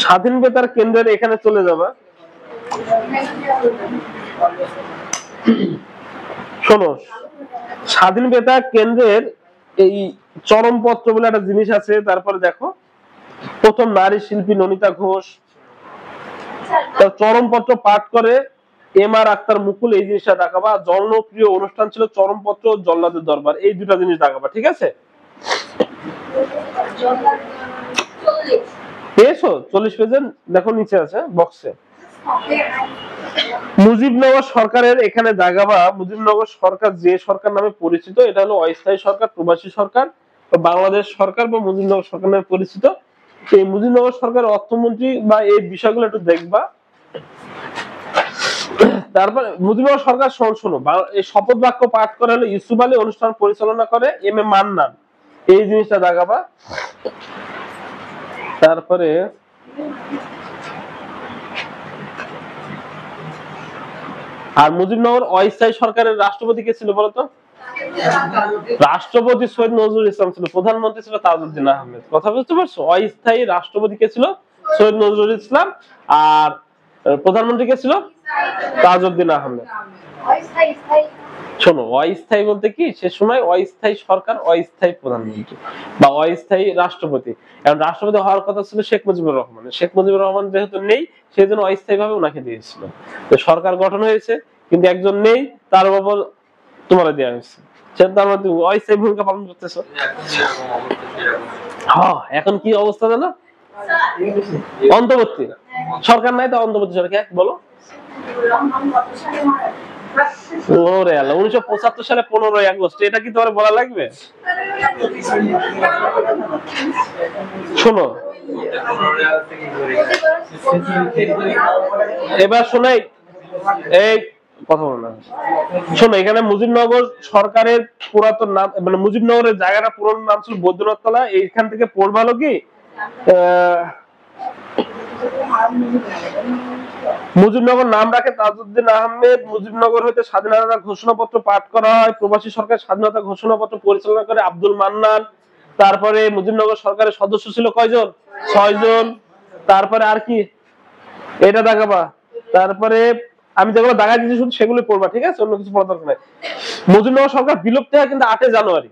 Speaker 1: স্বাধীন বেতার কেন্দ্রের এখানে চলে যাবা। শোনো, স্বাধীন বেতার কেন্দ্রের এই চরমপত্র বলে একটা জিনিস আছে। তারপরে দেখো, প্রথম নারী শিল্পী ননিতা ঘোষ, তার চরমপত্র পাঠ করে এম আর আক্তার মুকুল, এই জিনিসটা দেখাবা। জনপ্রিয় অনুষ্ঠান ছিল চরমপত্র, জল্লাদের দরবার, এই দুটা জিনিস দেখাবা, ঠিক আছে? পেয়েছো? 40 পেজের দেখো নিচে আছে বক্সে। মুজিবনগর সরকারের এখানে দাগাবা। মুজিবনগর সরকার যে সরকার নামে পরিচিত, এটা হলো অস্থায়ী সরকার, প্রবাসী সরকার, বাংলাদেশ সরকার বা মুজিবনগর সরকার নামে পরিচিত। এই মুজিবনগর সরকারের অর্থমন্ত্রী বা এই বিষয়গুলো একটু দেখবা। তারপর মুজিবনগর সরকার, শোনো, এই শপথ বাক্য পাঠ করে হলো ইউসুফ আলী, অনুষ্ঠান পরিচালনা করে এম এ মান্নান, এই জিনিসটা দাগাবা। তারপরে আর মুজিবনগর অস্থায়ী সরকারের রাষ্ট্রপতি কে ছিল বলতো? রাষ্ট্রপতি সৈয়দ নজরুল ইসলাম ছিল, প্রধানমন্ত্রী ছিল তাজউদ্দিন আহমেদ, কথা বুঝতে পারছো? অস্থায়ী রাষ্ট্রপতি কে ছিল? সৈয়দ নজরুল ইসলাম। আর প্রধানমন্ত্রী কে ছিল? তাজউদ্দিন আহমেদ। শোনো, অস্থায়ী বলতে কি, সে সময় অস্থায়ী সরকার, অস্থায়ী প্রধানমন্ত্রী বা অস্থায়ী রাষ্ট্রপতি। এখন রাষ্ট্রপতি হওয়ার কথা ছিল শেখ মুজিবুর রহমান, শেখ মুজিবুর রহমান যেহেতু নেই, সেই জন্য অস্থায়ী ভাবে ওনাকে দিয়েছিল। সরকার গঠন হয়েছে কিন্তু একজন নেই, তার বাবদ তোমার দেওয়া হয়েছে, তার মধ্যে অস্থায়ী ভূমিকা পালন করতেছো। হ্যাঁ, এখন কি অবস্থা জানো? অন্তর্বর্তী সরকার নাই, তো অন্তর্বর্তী সরকার বলো। 1975 সালে 15ই আগস্ট, এটা কি তোমার বলা লাগবে? শোনো, এবার শোনাই, এই কথা বলো না। শোনো, এখানে মুজিবনগর সরকারের পুরাতন নাম, মানে মুজিবনগরের জায়গাটা পুরনো নাম ছিল বৈদ্যনাথ তলা। এইখান থেকে পড়বা হলো কি, মুজিবনগর নাম রাখে তাজউদ্দিন আহমেদ। মুজিবনগর হইতে স্বাধীনতা ঘোষণাপত্র পাঠ করা হয়। প্রবাসী সরকার স্বাধীনতা ঘোষণাপত্র পরিচালনা করে আব্দুল মান্নান। তারপরে মুজিবনগর সরকারের সদস্য ছিল কয়জন? 6 জন। তারপরে আর কি, এটা দেখাবা। তারপরে আমি যেগুলো দেখা দিচ্ছি শুধু সেগুলো পড়বা, ঠিক আছে? অন্য কিছু পড়ার দরকার নাই। মুজিবনগর সরকার বিলুপ্ত হয় কিন্তু 8 জানুয়ারি।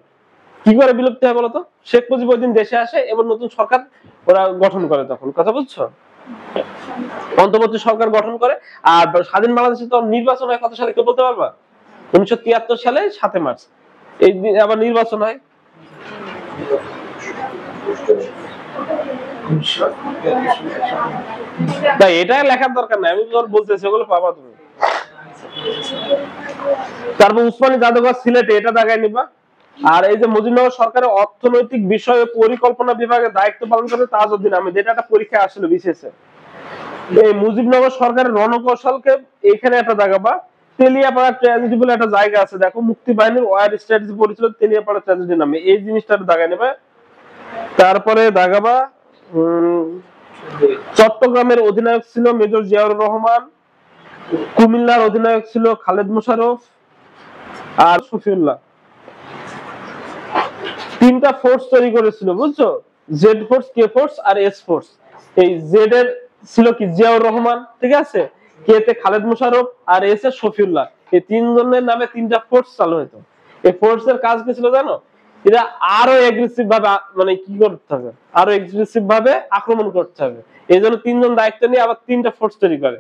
Speaker 1: কি করে বিলুপ্ত হয় বলতো? শেখ মুজিব ওই দিন দেশে আসে এবং নতুন সরকার ওরা গঠন করে, তখন, কথা বুঝছো? অন্তর্বর্তী সরকার গঠন করে। আর স্বাধীন বাংলাদেশে তো নির্বাচন হয় কত সালে, কেউ বলতে পারবা? 1973 সালে 7 মার্চ এই দিন আবার নির্বাচন হয়। তাই এটা লেখার দরকার নাই, আমি বলতেছি, ওগুলো পাবা তুমি। তারপর উসমানী জাদুঘর সিলেটে, এটা দেখায় নিবা। আর এই যে মুজিবনগর সরকারের অর্থনৈতিক বিষয়ে পরিকল্পনা বিভাগে দায়িত্ব পালন করে তাজউদ্দিন আহমেদ, এটা একটা পরীক্ষা আসলে বিশেষে। এই মুজিবনগর সরকারের রণকৌশলকে এখানে একটা দেখাবা। তেলিয়াপাড়া ট্র্যাজেডি বলে একটা জায়গা আছে, দেখো, মুক্তি বাহিনীর ওয়ার স্ট্র্যাটেজি পরিচালক তেলিয়াপাড়া ট্র্যাজেডি নামে, এই জিনিসটা দাগা নেবে। তারপরে দাগাবা চট্টগ্রামের অধিনায়ক ছিল মেজর জিয়াউর রহমান, কুমিল্লার অধিনায়ক ছিল খালেদ মোশাররফ আর শফিউল্লাহ। 3টা ফোর্স তৈরি করেছিল, বুঝছো? জেড ফোর্স, কে ফোর্স আর এস ফোর্স। এই জেড এর ছিল কি জিয়াউর রহমান, ঠিক আছে? কে তে খালেদ মোশাররফ, আর এস এ শফিউল্লাহ। এই তিনজনের নামে তিনটা ফোর্স চালু হতো। এই ফোর্সের কাজ কি ছিল জানো? এরা আরো এগ্রেসিভ ভাবে মানে কি করতে হবে, আরো এগ্রেসিভ ভাবে আক্রমণ করতে হবে। এই জন্য তিনজন দায়িত্ব নিয়ে আবার তিনটা ফোর্স তৈরি করে।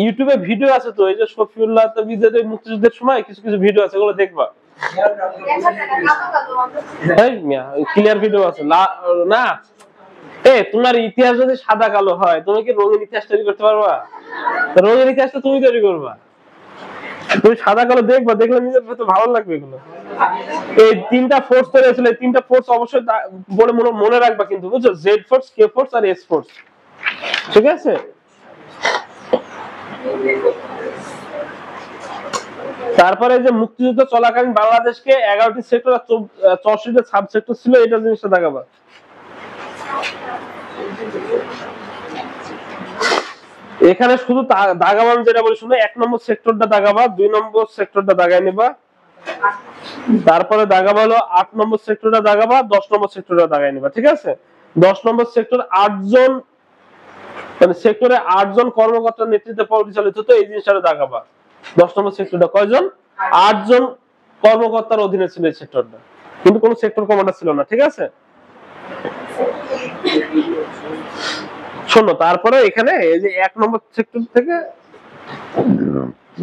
Speaker 1: ইউটিউবে ভিডিও আছে তো, এই যে শফিউল্লাহ বিজয় মুক্তিযুদ্ধের সময় কিছু কিছু ভিডিও আছে, ওগুলো দেখবা। ক্লিয়ার ভিডিও আছে না? তোমার ইতিহাস যদি সাদা কালো হয়, তুমি কি রঙিন ইতিহাস তৈরি করতে পারবা? রঙিন ইতিহাসটা তুমি তৈরি করবা। তুমি সাদা কালো দেখবা, দেখলে নিজের ভেতর ভালো লাগবে এগুলো। এই তিনটা ফোর্স তৈরি হয়েছিল, এই তিনটা ফোর্স অবশ্যই বলে মনে রাখবা কিন্তু, বুঝছো? জেড ফোর্স, কে ফোর্স আর এস ফোর্স, ঠিক আছে? তারপরে যে মুক্তিযুদ্ধ চলাকালীন বাংলাদেশকে 11টি সেক্টর আর 64টা সাব সেক্টর ছিল, এটা জিনিসটা দেখাবা। এখানে শুধু দাগাবান যেটা বলি শুনে, 1 নম্বর সেক্টরটা দাগাবা, 2 নম্বর সেক্টরটা দাগায় নিবা, তারপরে দাগাবা হলো 8 নম্বর সেক্টরটা দাগাবা, 10 নম্বর সেক্টরটা দাগায় নিবা, ঠিক আছে? 10 নম্বর সেক্টর 8 জন, মানে সেক্টরে 8 জন কর্মকর্তার নেতৃত্বে পরিচালিত হতো, এই জিনিসটা দাগাবা। 10 নম্বর সেক্টরটা কয়জন? 8 জন কর্মকর্তার অধীনে ছিল এই সেক্টরটা, কিন্তু কোনো সেক্টর কমান্ডার ছিল না, ঠিক আছে? শোনো, তারপরে এখানে এই যে 1 নম্বর সেক্টর থেকে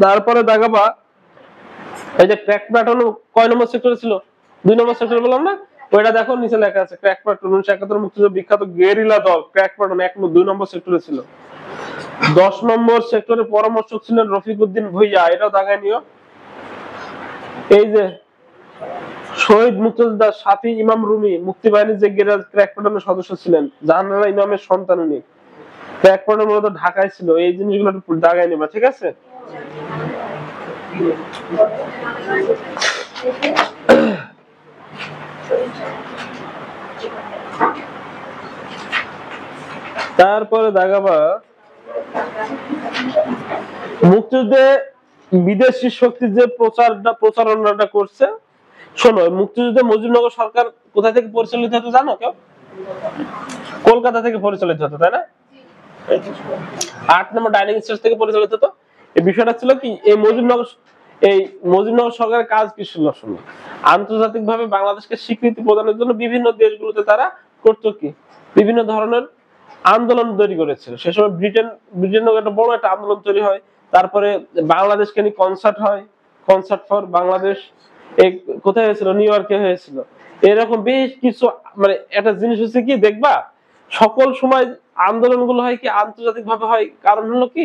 Speaker 1: তারপরে দাগাবা, এই যে ক্র্যাক প্লাটুন কয় নম্বর সেক্টরে ছিল? 2 নম্বর সেক্টরে বললাম না? ওইটা দেখো নিচে লেখা আছে, ক্র্যাক প্লাটুন 1971 মুক্তিযুদ্ধ বিখ্যাত গেরিলা দল ক্র্যাক প্লাটুন 2 নম্বর সেক্টরে ছিল। 10 নম্বর সেক্টরে পরামর্শক ছিলেন রফিক উদ্দিন ভুইয়া, এটাও দাগায় নিও। এই যে শহীদ মুক্তিযোদ্ধা শাফি ইমাম রুমি মুক্তিবাহিনীর যে ক্র্যাক প্লাটুনের সদস্য ছিলেন, জাহানারা ইমামের সন্তান উনি। ক্র্যাক প্লাটুন মূলত ঢাকায় ছিল, এই জিনিসগুলো একটু দাগায় নিবা, ঠিক আছে? তারপরে দাগাবা মুক্তিযুদ্ধে বিদেশি শক্তি যে প্রচারণাটা করছে। শোনো, মুক্তিযুদ্ধে মুজিবনগর সরকার কোথা থেকে পরিচালিত হতো জানো কেউ? কলকাতা থেকে পরিচালিত হতো, তাই না? 8 নম্বর ডাইনিং স্টেজ থেকে পরিচালিত হতো। এই বিষয়টা ছিল কি, এই মুজিবনগর সরকারের কাজ কি ছিল? শোনো, আন্তর্জাতিক ভাবে বাংলাদেশকে স্বীকৃতি প্রদানের জন্য বিভিন্ন দেশগুলোতে তারা করতো কি, বিভিন্ন ধরনের আন্দোলন তৈরি করেছিল। সে সময় ব্রিটেনের একটা বড় একটা আন্দোলন তৈরি হয়। তারপরে বাংলাদেশকে নিয়ে কনসার্ট হয়, কনসার্ট ফর বাংলাদেশ। এই কোথায় হয়েছিল? নিউ ইয়র্কে হয়েছিল। এরকম বেশ কিছু, মানে একটা জিনিস হচ্ছে কি, দেখবা সকল সময় আন্দোলনগুলো হয় কি আন্তর্জাতিক ভাবে হয়, কারণ হলো কি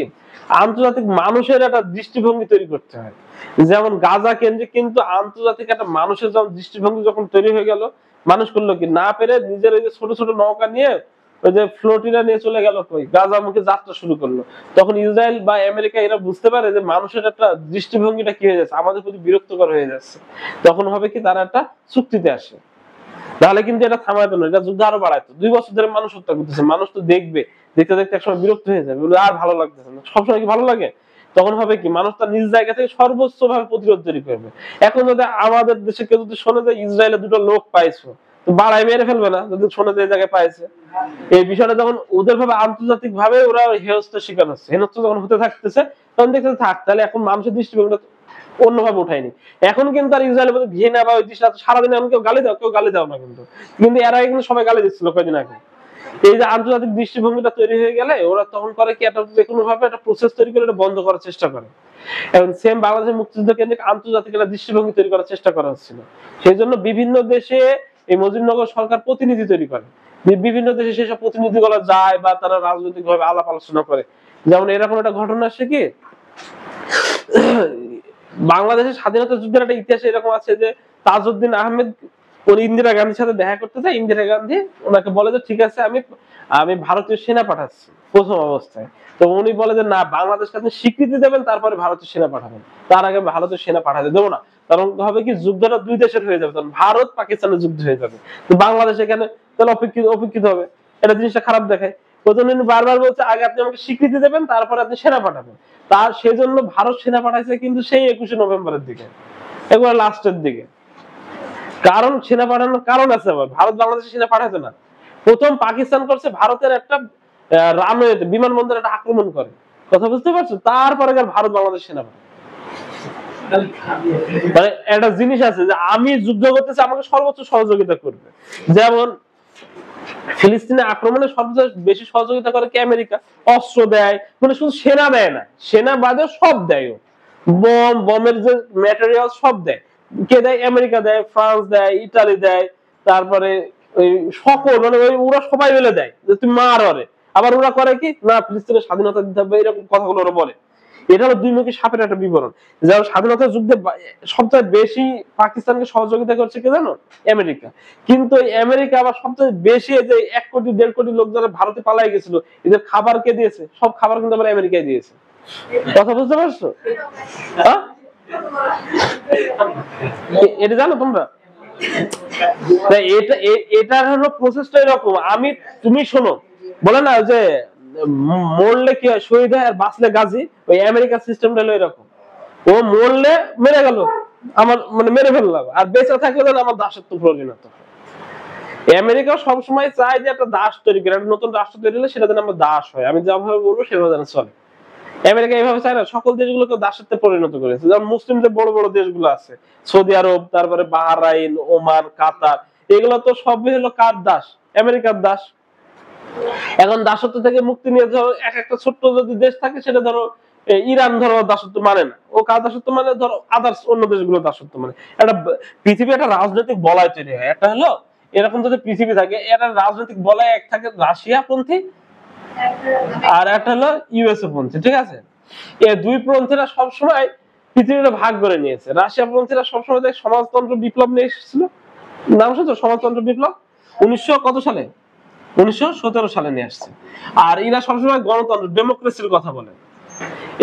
Speaker 1: আন্তর্জাতিক মানুষের একটা দৃষ্টিভঙ্গি তৈরি করতে হয়। যেমন গাজা কেন্দ্রিক কিন্তু আন্তর্জাতিক একটা মানুষের যখন দৃষ্টিভঙ্গি যখন তৈরি হয়ে গেল, মানুষ করলো কি, না পেরে নিজের ওই যে ছোট ছোট নৌকা নিয়ে ওই যে ফ্লোটিনা নিয়ে চলে গেল কই, গাজা মুখে যাত্রা শুরু করলো। তখন ইসরায়েল বা আমেরিকা এরা বুঝতে পারে যে মানুষের একটা দৃষ্টিভঙ্গিটা কি হয়ে যাচ্ছে, আমাদের প্রতি বিরক্তকর হয়ে যাচ্ছে। তখন হবে কি, তারা একটা চুক্তিতে আসে। তাহলে কিন্তু এটা থামাইতো না, এটা যুদ্ধ আরো বাড়াইতো। 2 বছর ধরে মানুষ হত্যা করতেছে, মানুষ তো দেখবে, দেখতে দেখতে একসময় বিরক্ত হয়ে যাবে, আর ভালো লাগতেছে না। সবসময় কি ভালো লাগে? তখন হবে কি, মানুষ তার নিজ জায়গা থেকে সর্বোচ্চ ভাবে প্রতিরোধ তৈরি করবে। এখন যদি আমাদের দেশে কেউ যদি শোনে যে ইসরায়েলে 2টো লোক পাইছো, তো বাড়াই মেরে ফেলবে না? যদি শোনে যে এই জায়গায় পাইছে, এই বিষয়টা যখন ওদের ভাবে আন্তর্জাতিক ভাবে ওরা হেনস্থার শিকার হচ্ছে, হেনস্থা যখন হতে থাকতেছে, তখন দেখতে থাক, তাহলে এখন মানুষের দৃষ্টিভঙ্গিটা অন্যভাবে উঠায়নি। এখন কিন্তু আর ইসরায়েলের প্রতি ঘৃণা বা ওই দৃষ্টি সারাদিন এমন কেউ গালি দাও, কেউ গালি দাও না কিন্তু, কিন্তু এর আগে কিন্তু সবাই গালি দিচ্ছিল কয়েকদিন আগে। এই যে আন্তর্জাতিক দৃষ্টিভঙ্গিটা তৈরি হয়ে গেলে ওরা তখন করে কি, একটা যে কোনো ভাবে একটা প্রসেস তৈরি করে এটা বন্ধ করার চেষ্টা করে। এবং সেম বাংলাদেশের মুক্তিযুদ্ধ কেন্দ্রিক আন্তর্জাতিক একটা দৃষ্টিভঙ্গি তৈরি করার চেষ্টা করা হচ্ছিল। সেই জন্য বিভিন্ন দেশে এই মুজিবনগর সরকার প্রতিনিধি তৈরি করে, বিভিন্ন দেশে সেসব প্রতিনিধিগুলো যায় বা তারা রাজনৈতিক ভাবে আলাপ আলোচনা করে। যেমন এরকম একটা ঘটনা আসছে কি, বাংলাদেশের স্বাধীনতা যুদ্ধের একটা ইতিহাস এরকম আছে যে তাজউদ্দিন আহমেদ উনি ইন্দিরা গান্ধীর সাথে দেখা করতে যায়। ইন্দিরা গান্ধী ওনাকে বলে যে ঠিক আছে, আমি ভারতীয় সেনা পাঠাচ্ছি প্রথম অবস্থায়। তো উনি বলে যে না, বাংলাদেশকে আপনি স্বীকৃতি দেবেন তারপরে ভারতীয় সেনা পাঠাবেন, তার আগে ভারতীয় সেনা পাঠাতে দেবো না। কারণ হবে কি, যুদ্ধটা 2 দেশের হয়ে যাবে, তখন ভারত পাকিস্তানের যুদ্ধ হয়ে যাবে। তো বাংলাদেশ এখানে তাহলে অপেক্ষিত হবে, এটা জিনিসটা খারাপ দেখায়। প্রথম বারবার বলছে আগে আপনি আমাকে স্বীকৃতি দেবেন তারপরে আপনি সেনা পাঠাবেন। তার সেজন্য ভারত সেনা পাঠাইছে কিন্তু সেই 21শে নভেম্বরের দিকে, একবার লাস্টের দিকে। কারণ সেনা পাঠানোর কারণ আছে, আবার ভারত বাংলাদেশে সেনা পাঠাতে না। প্রথম পাকিস্তান করছে ভারতের একটা রানওয়েতে, বিমানবন্দরে একটা আক্রমণ করে। কথা বুঝতে পারছো? তারপরে ভারত বাংলাদেশ সেনাবাহিনী, মানে একটা জিনিস আছে যে আমি যুদ্ধ করতেছি, আমাকে সর্বোচ্চ সহযোগিতা করবে। যেমন ফিলিস্তিনে আক্রমণে সবচেয়ে বেশি সহযোগিতা করে কি আমেরিকা, অস্ত্র দেয়, মানে শুধু সেনা দেয় না, সেনা বাদে সব দেয়, বমের যে ম্যাটেরিয়াল সব দেয়। কে দেয়? আমেরিকা দেয়, ফ্রান্স দেয়, ইতালি দেয়, তারপরে ওই সকল মানে ওরা সবাই মিলে দেয় যে তুমি মার ওরে। আবার ওরা করে কি না, ফিলিস্তিনের স্বাধীনতা দিতে হবে, এরকম কথাগুলো ওরা বলে। এটা হলো দুই মুখী সাপের একটা বিবরণ। যেমন স্বাধীনতা যুদ্ধে সবচেয়ে বেশি পাকিস্তানকে সহযোগিতা করছে কে জানো? আমেরিকা। কিন্তু এই আমেরিকা আবার সবচেয়ে বেশি যে 1 কোটি 1.5 কোটি লোক যারা ভারতে পালাই গেছিল, এদের খাবার কে দিয়েছে? সব খাবার কিন্তু আবার আমেরিকায় দিয়েছে। কথা বুঝতে পারছো? এটা জানো তোমরা? এটা হলো প্রসেসটা এরকম। তুমি শোনো, বলে না যে মরলে কি হয় শহীদ হয় আর বাঁচলে গাজী, ওই আমেরিকার সিস্টেমটা হলো এরকম। ও মরলে মেরে গেল, আমার মানে মেরে ফেললাম, আর বেঁচে থাকলে যেন আমার দাসত্ব পরিণত হয়। আমেরিকা সবসময় চায় যে একটা দাস তৈরি করে, একটা নতুন রাষ্ট্র তৈরি হলে সেটা যেন আমার দাস হয়, আমি যেভাবে বলবো সেভাবে যেন চলে। আমেরিকা এইভাবে চায় না, সকল দেশগুলোকে দাসত্বে পরিণত করেছে। যেমন মুসলিমদের বড় বড় দেশগুলো আছে, সৌদি আরব, তারপরে বাহরাইন, ওমান, কাতার, এগুলো তো সবই হলো কার দাস? আমেরিকার দাস। এখন দাসত্ব থেকে মুক্তি নিয়ে ধরো একটা ছোট্ট যদি দেশ থাকে, সেটা ধরো ইরান, ধরো দাসত্ব মানে না, ও কার দাসত্ব মানে? ধরো আদার্স অন্য দেশগুলো দাসত্ব মানে। একটা পৃথিবী একটা রাজনৈতিক বলয় তৈরি হয়। একটা হলো এরকম যদি পৃথিবী থাকে, এটা রাজনৈতিক বলয়, এক থাকে রাশিয়া পন্থী আর একটা হলো ইউএসএ পন্থী, ঠিক আছে? এই দুই পন্থীরা সবসময় পৃথিবীটা ভাগ করে নিয়েছে। রাশিয়া পন্থীরা সবসময় সমাজতন্ত্র বিপ্লব নিয়ে এসেছিল, নাম শুনছো? সমাজতন্ত্র বিপ্লব 1900 কত সালে? 1917 সালে নিয়ে আসছে। আর এরা সবসময় গণতন্ত্র, ডেমোক্রেসির কথা বলে।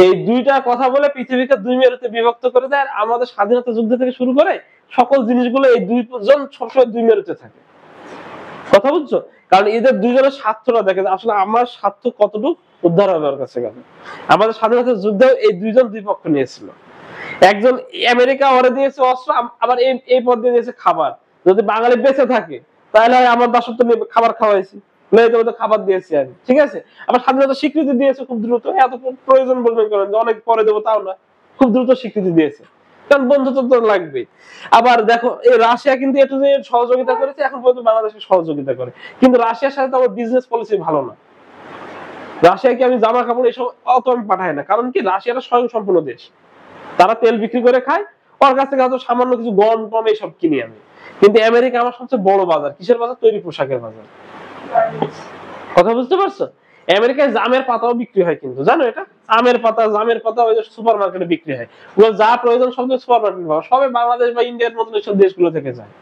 Speaker 1: এই দুইটা কথা বলে পৃথিবীকে দুই মেরুতে বিভক্ত করে দেয়। আর আমাদের স্বাধীনতা যুদ্ধ থেকে শুরু করে সকল জিনিসগুলো এই দুইজন সবসময় দুই মেরুতে থাকে। কথা বুঝছো? কারণ এদের দুইজনের স্বার্থটা দেখে, আসলে আমার স্বার্থ কতটুকু উদ্ধার হবে ওর কাছে গেলে। আমাদের স্বাধীনতা যুদ্ধেও এই দুইজন দুই পক্ষ নিয়েছিল। একজন আমেরিকা ওরে দিয়েছে অস্ত্র, আবার এই পদ দিয়ে দিয়েছে খাবার। যদি বাঙালি বেঁচে থাকে তাহলে আমার দাসত্ব নিয়ে খাবার খাওয়াইছি, খাবার দিয়েছি আমি, ঠিক আছে? আবার স্বাধীনতা স্বীকৃতি দিয়েছে খুব দ্রুত, এত প্রয়োজন বলবেন করেন যে অনেক পরে দেবো, তাও না, খুব দ্রুত স্বীকৃতি দিয়েছে, কারণ বন্ধুত্ব তো লাগবেই। আবার দেখো এই রাশিয়া কিন্তু একটু যে সহযোগিতা করেছে, এখন পর্যন্ত বাংলাদেশকে সহযোগিতা করে, কিন্তু রাশিয়ার সাথে তো আমার বিজনেস পলিসি ভালো না। রাশিয়াকে আমি জামা কাপড় এসব অত আমি পাঠাই না, কারণ কি রাশিয়াটা স্বয়ং সম্পূর্ণ দেশ, তারা তেল বিক্রি করে খায়, ওর কাছ থেকে হয়তো সামান্য কিছু গম টম এইসব কিনি আমি। কিন্তু আমেরিকা আমার সবচেয়ে বড় বাজার, কিসের বাজার? তৈরি পোশাকের বাজার। কথা বুঝতে পারছো? আমেরিকায় জামের পাতাও বিক্রি হয়, কিন্তু জানো এটা? জামের পাতা ওই যে সুপার মার্কেটে বিক্রি হয়। ওগুলো যা প্রয়োজন সব সুপার মার্কেটে পাওয়া, সবে বাংলাদেশ বা ইন্ডিয়ার মতন এইসব দেশগুলো থেকে যায়।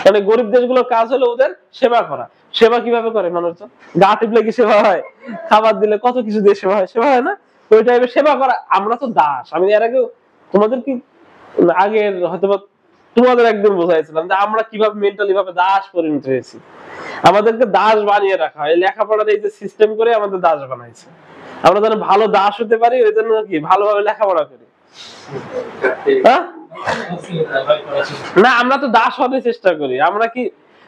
Speaker 1: মানে গরিব দেশগুলোর কাজ হলো ওদের সেবা করা। সেবা কিভাবে করে মানুষজন? গা টিপলে কি সেবা হয়? খাবার দিলে কত কিছু দিয়ে সেবা হয়, সেবা হয় না? ওই টাইপের সেবা করা। আমরা তো দাস। আমি এর আগে তোমাদের কি আগের হয়তো তোমাদের একদিন বোঝাইছিলাম যে আমরা কিভাবে মেন্টালি ভাবে দাস পরিণত হয়েছি। আমাদেরকে দাস বানিয়ে রাখা হয়, লেখাপড়ার এই যে সিস্টেম করে আমাদের দাস বানাইছে। আমরা যেন ভালো দাস হতে পারি, ওই জন্য কি ভালোভাবে লেখাপড়া করি। না, আমরা তো দাস হতে চেষ্টা করি। আমরা কি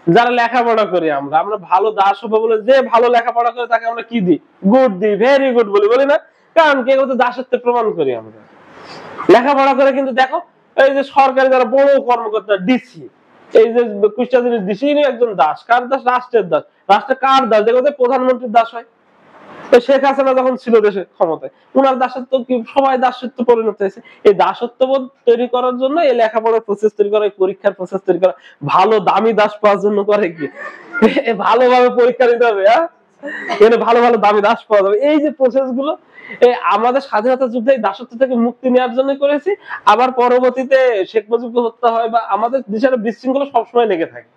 Speaker 1: যারা লেখাপড়া করি, আমরা ভালো দাস হবো বলে, যে ভালো লেখাপড়া করে তাকে আমরা কি দিই? গুড দিই, ভেরি গুড বলি না? কারণ কে তো দাসত্ব প্রমাণ করি আমরা লেখাপড়া করে। কিন্তু দেখো এই যে সরকারি যারা বড় কর্মকর্তা, ডিসি, এই যে কুষ্টিয়া জেলার ডিসি, ইনি একজন দাস। কার দাস? রাষ্ট্রের দাস। রাষ্ট্রে কার দাস? দেখো প্রধানমন্ত্রীর দাস হয়। শেখ হাসিনা যখন ছিল দেশে ক্ষমতায়, উনার দাসত্ব কি সবাই দাসত্ব পরিণত হয়েছে। এই দাসত্ববোধ তৈরি করার জন্য এই লেখাপড়ার প্রসেস তৈরি করা, পরীক্ষার প্রসেস তৈরি করা, ভালো দামি দাস পাওয়ার জন্য করে কি ভালোভাবে পরীক্ষা দিতে হবে, এখানে ভালো ভালো দামি দাস পাওয়া যাবে। এই যে প্রসেস গুলো আমাদের স্বাধীনতা যুদ্ধে দাসত্ব থেকে মুক্তি নেওয়ার জন্য করেছি। আবার পরবর্তীতে শেখ মুজিবকে হত্যা হয় বা আমাদের দেশের বিশৃঙ্খলা সবসময় লেগে থাকে।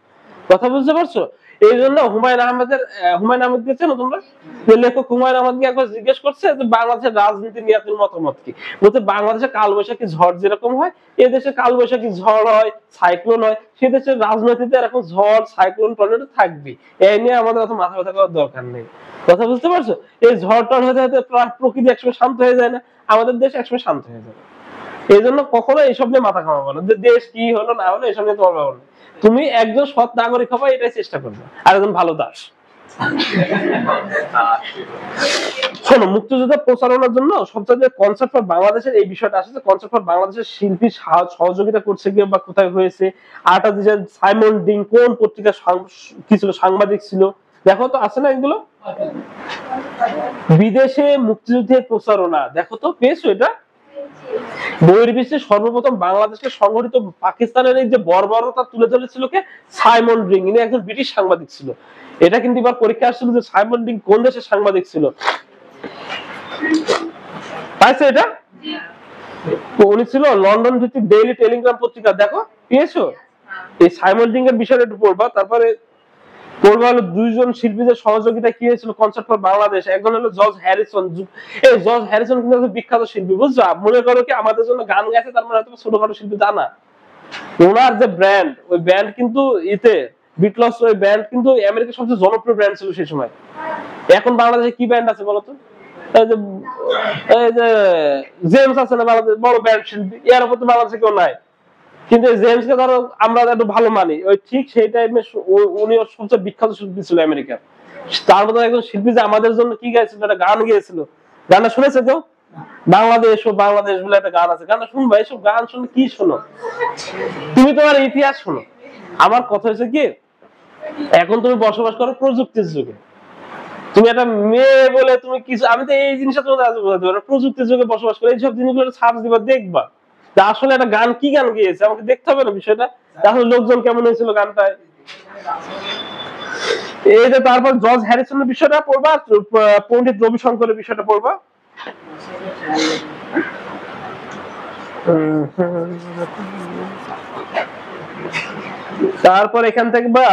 Speaker 1: কথা বুঝতে পারছো? এই জন্য হুমায়ুন আহমেদ গেছে না তোমরা, লেখক হুমায়ুন আহমেদকে একবার জিজ্ঞেস করছে যে বাংলাদেশের রাজনীতি নিয়ে আপনার মতামত কি? বলতে বাংলাদেশে কালবৈশাখী ঝড় যেরকম হয়, এই দেশে কালবৈশাখী ঝড় হয়, সাইক্লোন হয়, সে দেশের রাজনীতিতে এরকম ঝড় সাইক্লোন টর্নেডো থাকবে। এই নিয়ে আমাদের অত মাথা ব্যথা করার দরকার নেই। কথা বুঝতে পারছো? এই ঝড় টর হতে হতে প্রকৃতি একসময় শান্ত হয়ে যায় না? আমাদের দেশ একসময় শান্ত হয়ে যাবে। এই জন্য কখনো এইসব নিয়ে মাথা ঘামাবো না যে দেশ কি হলো না হলো, এইসব নিয়ে তোমার ব্যাপার না। তুমি একজন সৎ নাগরিক হবা, এটাই চেষ্টা করবে, আর একজন ভালো দাস। শোনো, মুক্তিযুদ্ধ প্রচারণার জন্য সবচেয়ে কনসার্ট ফর বাংলাদেশের এই বিষয়টা আসছে, কনসার্ট ফর বাংলাদেশের শিল্পী সহযোগিতা করছে কি বা কোথায় হয়েছে, আর্ট সাইমন ডিং কোন পত্রিকা কি ছিল, সাংবাদিক ছিল, দেখো তো আছে না এগুলো। বিদেশে মুক্তিযুদ্ধের প্রচারণা দেখো তো, পেয়েছো এটা। বহির্বিশ্বে সর্বপ্রথম বাংলাদেশকে সংগঠিত পাকিস্তানের এই যে বর্বরতা তুলে ধরেছিল কে, সাইমন ডিং, ইনি একজন ব্রিটিশ সাংবাদিক ছিল। এটা কিন্তু এবার পরীক্ষা আসছিল যে সাইমন ডিং কোন দেশের সাংবাদিক ছিল, পাইছে এটা। উনি ছিল লন্ডন ভিত্তিক ডেইলি টেলিগ্রাম পত্রিকা, দেখো পেয়েছো। এই সাইমন ডিং এর বিষয়টা একটু পড়বা। তারপরে পড়বা হলো দুইজন শিল্পীদের সহযোগিতা কি হয়েছিল কনসার্ট ফর বাংলাদেশ। একজন হলো জর্জ হ্যারিসন। এই জর্জ হ্যারিসন কিন্তু একজন বিখ্যাত শিল্পী, বুঝছো। মনে করো কি আমাদের জন্য গান গাইছে, তার মানে হয়তো ছোটখাটো শিল্পী তা না। ওনার যে ব্র্যান্ড, ওই ব্র্যান্ড কিন্তু বিটলস, ওই ব্র্যান্ড কিন্তু আমেরিকার সবচেয়ে জনপ্রিয় ব্র্যান্ড ছিল সেই সময়। এখন বাংলাদেশে কি ব্র্যান্ড আছে বলতো? এই যে জেমস আছে না, বাংলাদেশ বড় ব্র্যান্ড শিল্পী, এর উপর তো বাংলাদেশে কেউ নাই। কিন্তু জেমসকে ধরো আমরা একটু ভালো মানি, ওই ঠিক সেই টাইমে উনি সবচেয়ে বিখ্যাত শিল্পী ছিল আমেরিকার। তার মতো একজন শিল্পী যে আমাদের জন্য কি গাইছিল, একটা গান গিয়েছিল। গানটা শুনেছে কেউ? বাংলাদেশ ও বাংলাদেশ বলে একটা গান আছে, গানটা শুনবা। এইসব গান শুনে কি শোনো তুমি? তোমার ইতিহাস শোনো। আমার কথা হচ্ছে কি, এখন তুমি বসবাস করো প্রযুক্তির যুগে। তুমি একটা মেয়ে বলে তুমি কিছু, আমি তো এই জিনিসটা তোমাদের আজ বোঝাতে পারবো, প্রযুক্তির যুগে বসবাস করে এইসব জিনিসগুলো সার্চ দিবা, দেখবা আসলে একটা গান কি গান গিয়েছে, আমাকে দেখতে হবে না বিষয়টা, আসলে লোকজন কেমন হয়েছিল গানটায়। এই যে তারপর জর্জ হ্যারিসনের বিষয়টা পড়বা, পণ্ডিত রবিশঙ্করের বিষয়টা পড়বা। তারপর এখান থেকে বা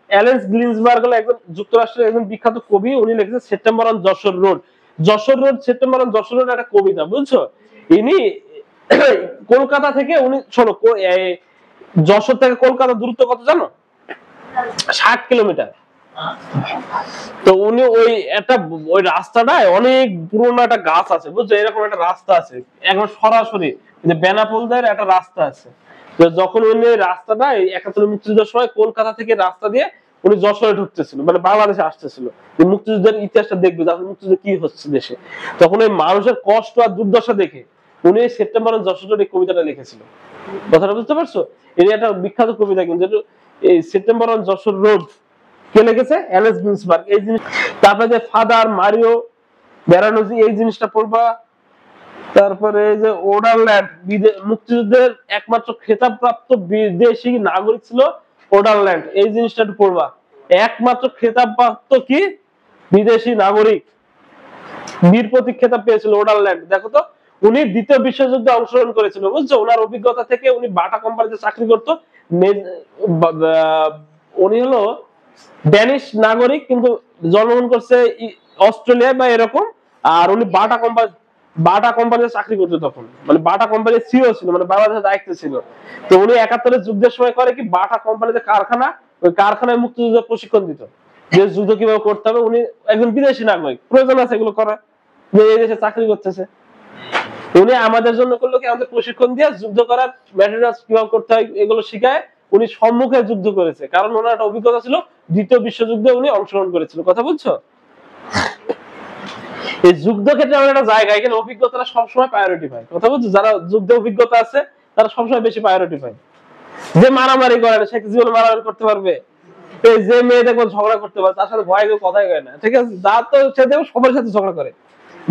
Speaker 1: অ্যালেন্স গ্লিন্সবার্গ হলো একজন যুক্তরাষ্ট্রের একজন বিখ্যাত কবি। উনি লিখেছেন September on Jessore road. Jessore road, September on Jessore road একটা কবিতা, বুঝছো। ইনি কলকাতা থেকে, উনি শোনো, যশোর থেকে কলকাতা দূরত্ব কত জানো? 60 কিলোমিটার। তো উনি ওই রাস্তাটায় অনেক পুরোনো একটা গাছ আছে, বুঝছো। এরকম একটা রাস্তা আছে একদম সরাসরি, বেনাপোলদের একটা রাস্তা আছে। তো যখন উনি রাস্তাটা 71 মুক্তিযুদ্ধের সময় কলকাতা থেকে রাস্তা দিয়ে উনি যশোরে ঢুকতেছিল, মানে বাংলাদেশে আসতেছিল। মুক্তিযুদ্ধের ইতিহাসটা দেখবে, যখন মুক্তিযুদ্ধ কি হচ্ছে দেশে, তখন ওই মানুষের কষ্ট আর দুর্দশা দেখে উনি সেপ্টেম্বর যশোর এই কবিতাটা লিখেছিল। কথাটা বুঝতে পারছো? এর একটা বিখ্যাত কবিতা কিন্তু, এই সেপ্টেম্বর অন যশোর রোড কে লিখেছে? অ্যালেন্স গ্লিন্সবার্গ। এই জিনিস, তারপরে যে ফাদার মারিও বেরানোজি, এই জিনিসটা পড়বা। তারপরে এই যে ওডারল্যান্ড, মুক্তিযুদ্ধের একমাত্র খেতাবপ্রাপ্ত বিদেশি নাগরিক ছিল ওডারল্যান্ড, এই জিনিসটা একটু পড়বা। একমাত্র খেতাবপ্রাপ্ত কি বিদেশি নাগরিক, বীর প্রতীক খেতাব পেয়েছিল ওডারল্যান্ড। দেখো তো, উনি দ্বিতীয় বিশ্বযুদ্ধে অংশগ্রহণ করেছিল, বুঝছো। ওনার অভিজ্ঞতা থেকে, উনি বাটা কোম্পানিতে চাকরি করতো। উনি হলো ড্যানিশ নাগরিক, কিন্তু জন্মগ্রহণ করছে অস্ট্রেলিয়ায় বা এরকম। আর উনি বাটা কোম্পানিতে চাকরি করতো তখন, মানে বাটা কোম্পানির সিও ছিল, মানে বাংলাদেশের দায়িত্বে ছিল। তো উনি 71 যুদ্ধের সময় করে কি, বাটা কোম্পানিতে কারখানা, ওই কারখানায় মুক্তিযুদ্ধের প্রশিক্ষণ দিত, যে যুদ্ধ কিভাবে করতে হবে। উনি একজন বিদেশি নাগরিক, প্রয়োজন আছে এগুলো করা, যে এই দেশে চাকরি করতেছে। উনি আমাদের জন্য করলো কি, আমাদের প্রশিক্ষণ দিয়ে যুদ্ধ করার ম্যাটেরিয়ালস কিভাবে করতে হয় এগুলো শিখায়। উনি সম্মুখে যুদ্ধ করেছে, কারণ ওনার একটা অভিজ্ঞতা ছিল, দ্বিতীয় বিশ্বযুদ্ধে উনি অংশগ্রহণ করেছিল। কথা বুঝছো? এই যুদ্ধক্ষেত্রে আমার একটা জায়গা, এখানে অভিজ্ঞতাটা সবসময় প্রায়োরিটি পায়। কথা বুঝছো? যারা যুদ্ধে অভিজ্ঞতা আছে তারা সবসময় বেশি প্রায়োরিটি পায়। যে মারামারি করে সে কি জীবনে মারামারি করতে পারবে? এই যে মেয়ে দেখো ঝগড়া করতে পারে, তার সাথে ভয় কেউ কথাই কয় না, ঠিক আছে। যা তো সে দেখো সবার সাথে ঝগড়া করে,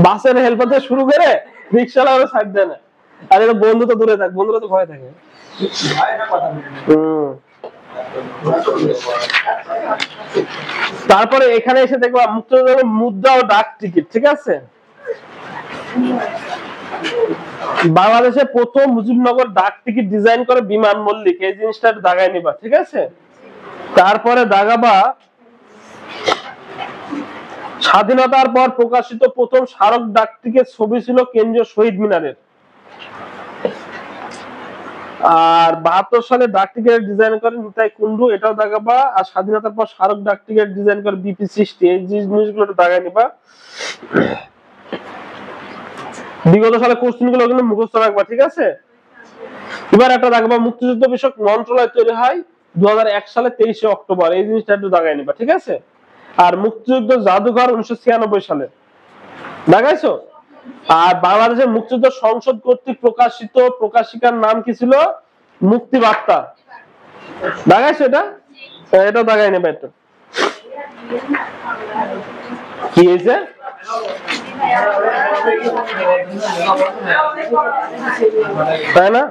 Speaker 1: বাসের হেল্পার থেকে শুরু করে রিক্সাওয়ালা সাইড দেয় না। আর এটা বন্ধু তো দূরে থাক, বন্ধুরা তো ভয় থাকে। তারপরে এখানে এসে দেখবা মুক্তিযুদ্ধ মুদ্রা ও ডাক টিকিট, ঠিক আছে। বাংলাদেশে প্রথম মুজিবনগর ডাক টিকিট ডিজাইন করে বিমান মল্লিক, এই জিনিসটা দাগায় নিবা, ঠিক আছে। তারপরে দাগাবা স্বাধীনতার পর প্রকাশিত প্রথম স্মারক ডাক টিকিট ছবি ছিল কেন্দ্রীয় শহীদ মিনারের। আর 72 সালে ডাক টিকিট ডিজাইন করে নিতাই কুন্ডু, এটাও দাগাবা। আর স্বাধীনতার পর স্মারক ডাক টিকিট ডিজাইন করে বিপি 60, এই জিনিসগুলো দাগায় নিবা। বিগত সালে কোশ্চেন গুলো কিন্তু মুখস্থ রাখবা, ঠিক আছে। এবার একটা দাগাবা মুক্তিযুদ্ধ বিষয়ক মন্ত্রণালয় তৈরি হয় 2001 সালে 23 অক্টোবর, এই জিনিসটা একটু দাগায় নিবা, ঠিক আছে। আর মুক্তিযুদ্ধ জাদুঘর 1996 সালে, দেখাইছো। আর বাংলাদেশের মুক্তিযুদ্ধ সংসদ কর্তৃক প্রকাশিত প্রকাশিকার নাম কি ছিল? মুক্তি বার্তা, দেখাইছো এটা? এটা দেখাই নেবে একটু, কি হয়েছে? তাই না?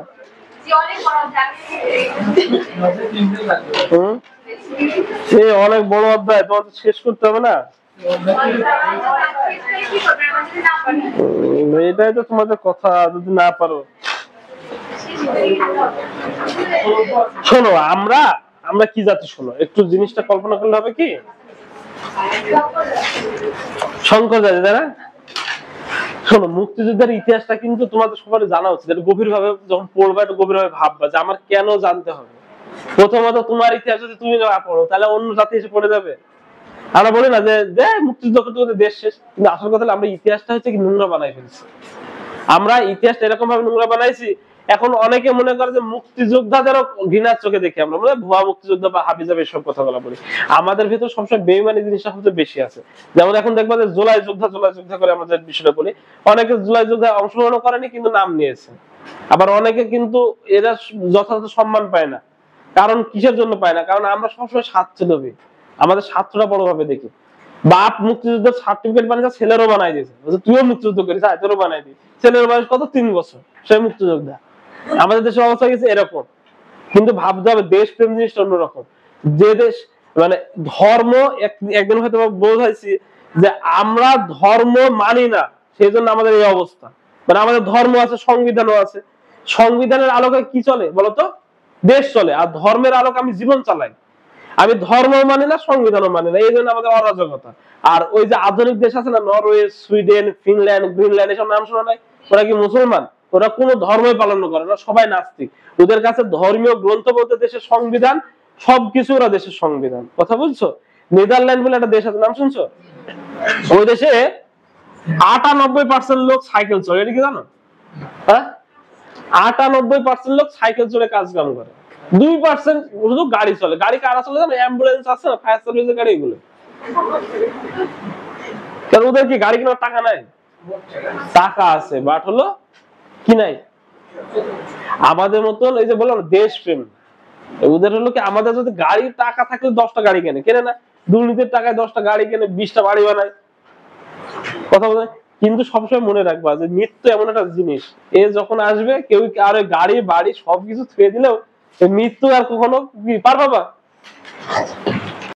Speaker 1: অনেক বড় অধ্যায়, তোমার শেষ করতে হবে না? এটাই তো তোমাদের কথা, যদি না পারো। শোনো, আমরা আমরা কি জাতি, শোনো একটু জিনিসটা কল্পনা করলে হবে কি, শঙ্কর জাতি, তাই না? শোনো, মুক্তিযুদ্ধের ইতিহাসটা কিন্তু তোমাদের সবার জানা উচিত। গভীর ভাবে যখন পড়বা, একটু গভীর ভাবে ভাববা যে আমার কেন জানতে হবে। প্রথমত তোমার ইতিহাস যদি তুমি না পড়ো, তাহলে অন্য জাতি এসে পড়ে যাবে। আমরা বলি না যে মুক্তিযুদ্ধ করতে করতে দেশ শেষ, কিন্তু আসল কথা হলো আমরা ইতিহাসটা হচ্ছে কি নোংরা বানাই ফেলছি। আমরা ইতিহাসটা এরকম ভাবে নোংরা বানাইছি, এখন অনেকে মনে করে যে মুক্তিযোদ্ধাদেরও ঘৃণার চোখে দেখি আমরা, মানে ভুয়া মুক্তিযোদ্ধা বা হাবিজাব এসব কথাগুলো বলি। আমাদের ভিতর সবসময় বেইমানি জিনিসটা সবচেয়ে বেশি আছে। যেমন এখন দেখবা যে জুলাই যোদ্ধা করে আমরা যে বিষয়টা বলি, অনেকে জুলাই যোদ্ধা অংশগ্রহণ করেনি কিন্তু নাম নিয়েছে। আবার অনেকে কিন্তু এরা যথাযথ সম্মান পায় না। কারণ কিসের জন্য পায় না? কারণ আমরা সবসময় স্বার্থলোভী, আমাদের স্বার্থটা বড় ভাবে দেখি। বাপ মুক্তিযুদ্ধের সার্টিফিকেট বানিয়ে ছেলেরও বানাই দিয়েছে, তুইও মুক্তিযুদ্ধ করিস, তোরও বানাই দিই। ছেলের বয়স কত? 3 বছর, সে মুক্তিযোদ্ধা। আমাদের দেশের অবস্থা গেছে এরকম। কিন্তু ভাবতে হবে দেশপ্রেম জিনিসটা অন্যরকম। যে দেশ মানে ধর্ম, একদিন হয়তো বোঝাইছি যে আমরা ধর্ম মানি না, সেই জন্য আমাদের এই অবস্থা। মানে আমাদের ধর্ম আছে, সংবিধানও আছে, সংবিধানের আলোকে কি চলে বলতো? দেশ চলে। আর ধর্মের আলোকে আমি জীবন চালাই। আমি ধর্ম মানি না, সংবিধানও মানি না, এই জন্য আমাদের অরাজকতা। আর ওই যে আধুনিক দেশ আছে না, নরওয়ে, সুইডেন, ফিনল্যান্ড, গ্রিনল্যান্ড, এসব নাম শোনা নাই? ওরা কি মুসলমান? ওরা কোনো ধর্মই পালন করে না, সবাই নাস্তিক। ওদের কাছে ধর্মীয় গ্রন্থ বলতে দেশের সংবিধান, সবকিছু ওরা দেশের সংবিধান। কথা বুঝছো? নেদারল্যান্ড বলে একটা দেশ আছে, নাম শুনছো? ওই দেশে 98% লোক সাইকেল চলে, এটা কি জানো? হ্যাঁ, 98% লোক সাইকেল চলে কাজ কাম করে, 2% শুধু গাড়ি চলে। গাড়ি কারা চলে জানো? অ্যাম্বুলেন্স আছে না, ফায়ার সার্ভিসের গাড়ি, এগুলো। কারণ ওদের কি গাড়ি কেনার টাকা নাই? টাকা আছে, বাট হলো কি নাই আমাদের মতন। এই যে বললাম দেশপ্রেম, ওদের হলো কি, আমাদের যদি গাড়ি টাকা থাকলে 10টা গাড়ি কেনে না, দুর্নীতির টাকায় 10টা গাড়ি কেনে, 20টা বাড়ি বানায়। কথা বলে। কিন্তু সবসময় মনে রাখবা যে মৃত্যু এমন একটা জিনিস, এ যখন আসবে, কেউ আর গাড়ি বাড়ি সবকিছু ছুঁয়ে দিলেও মৃত্যু আর কখনো পার পাবা।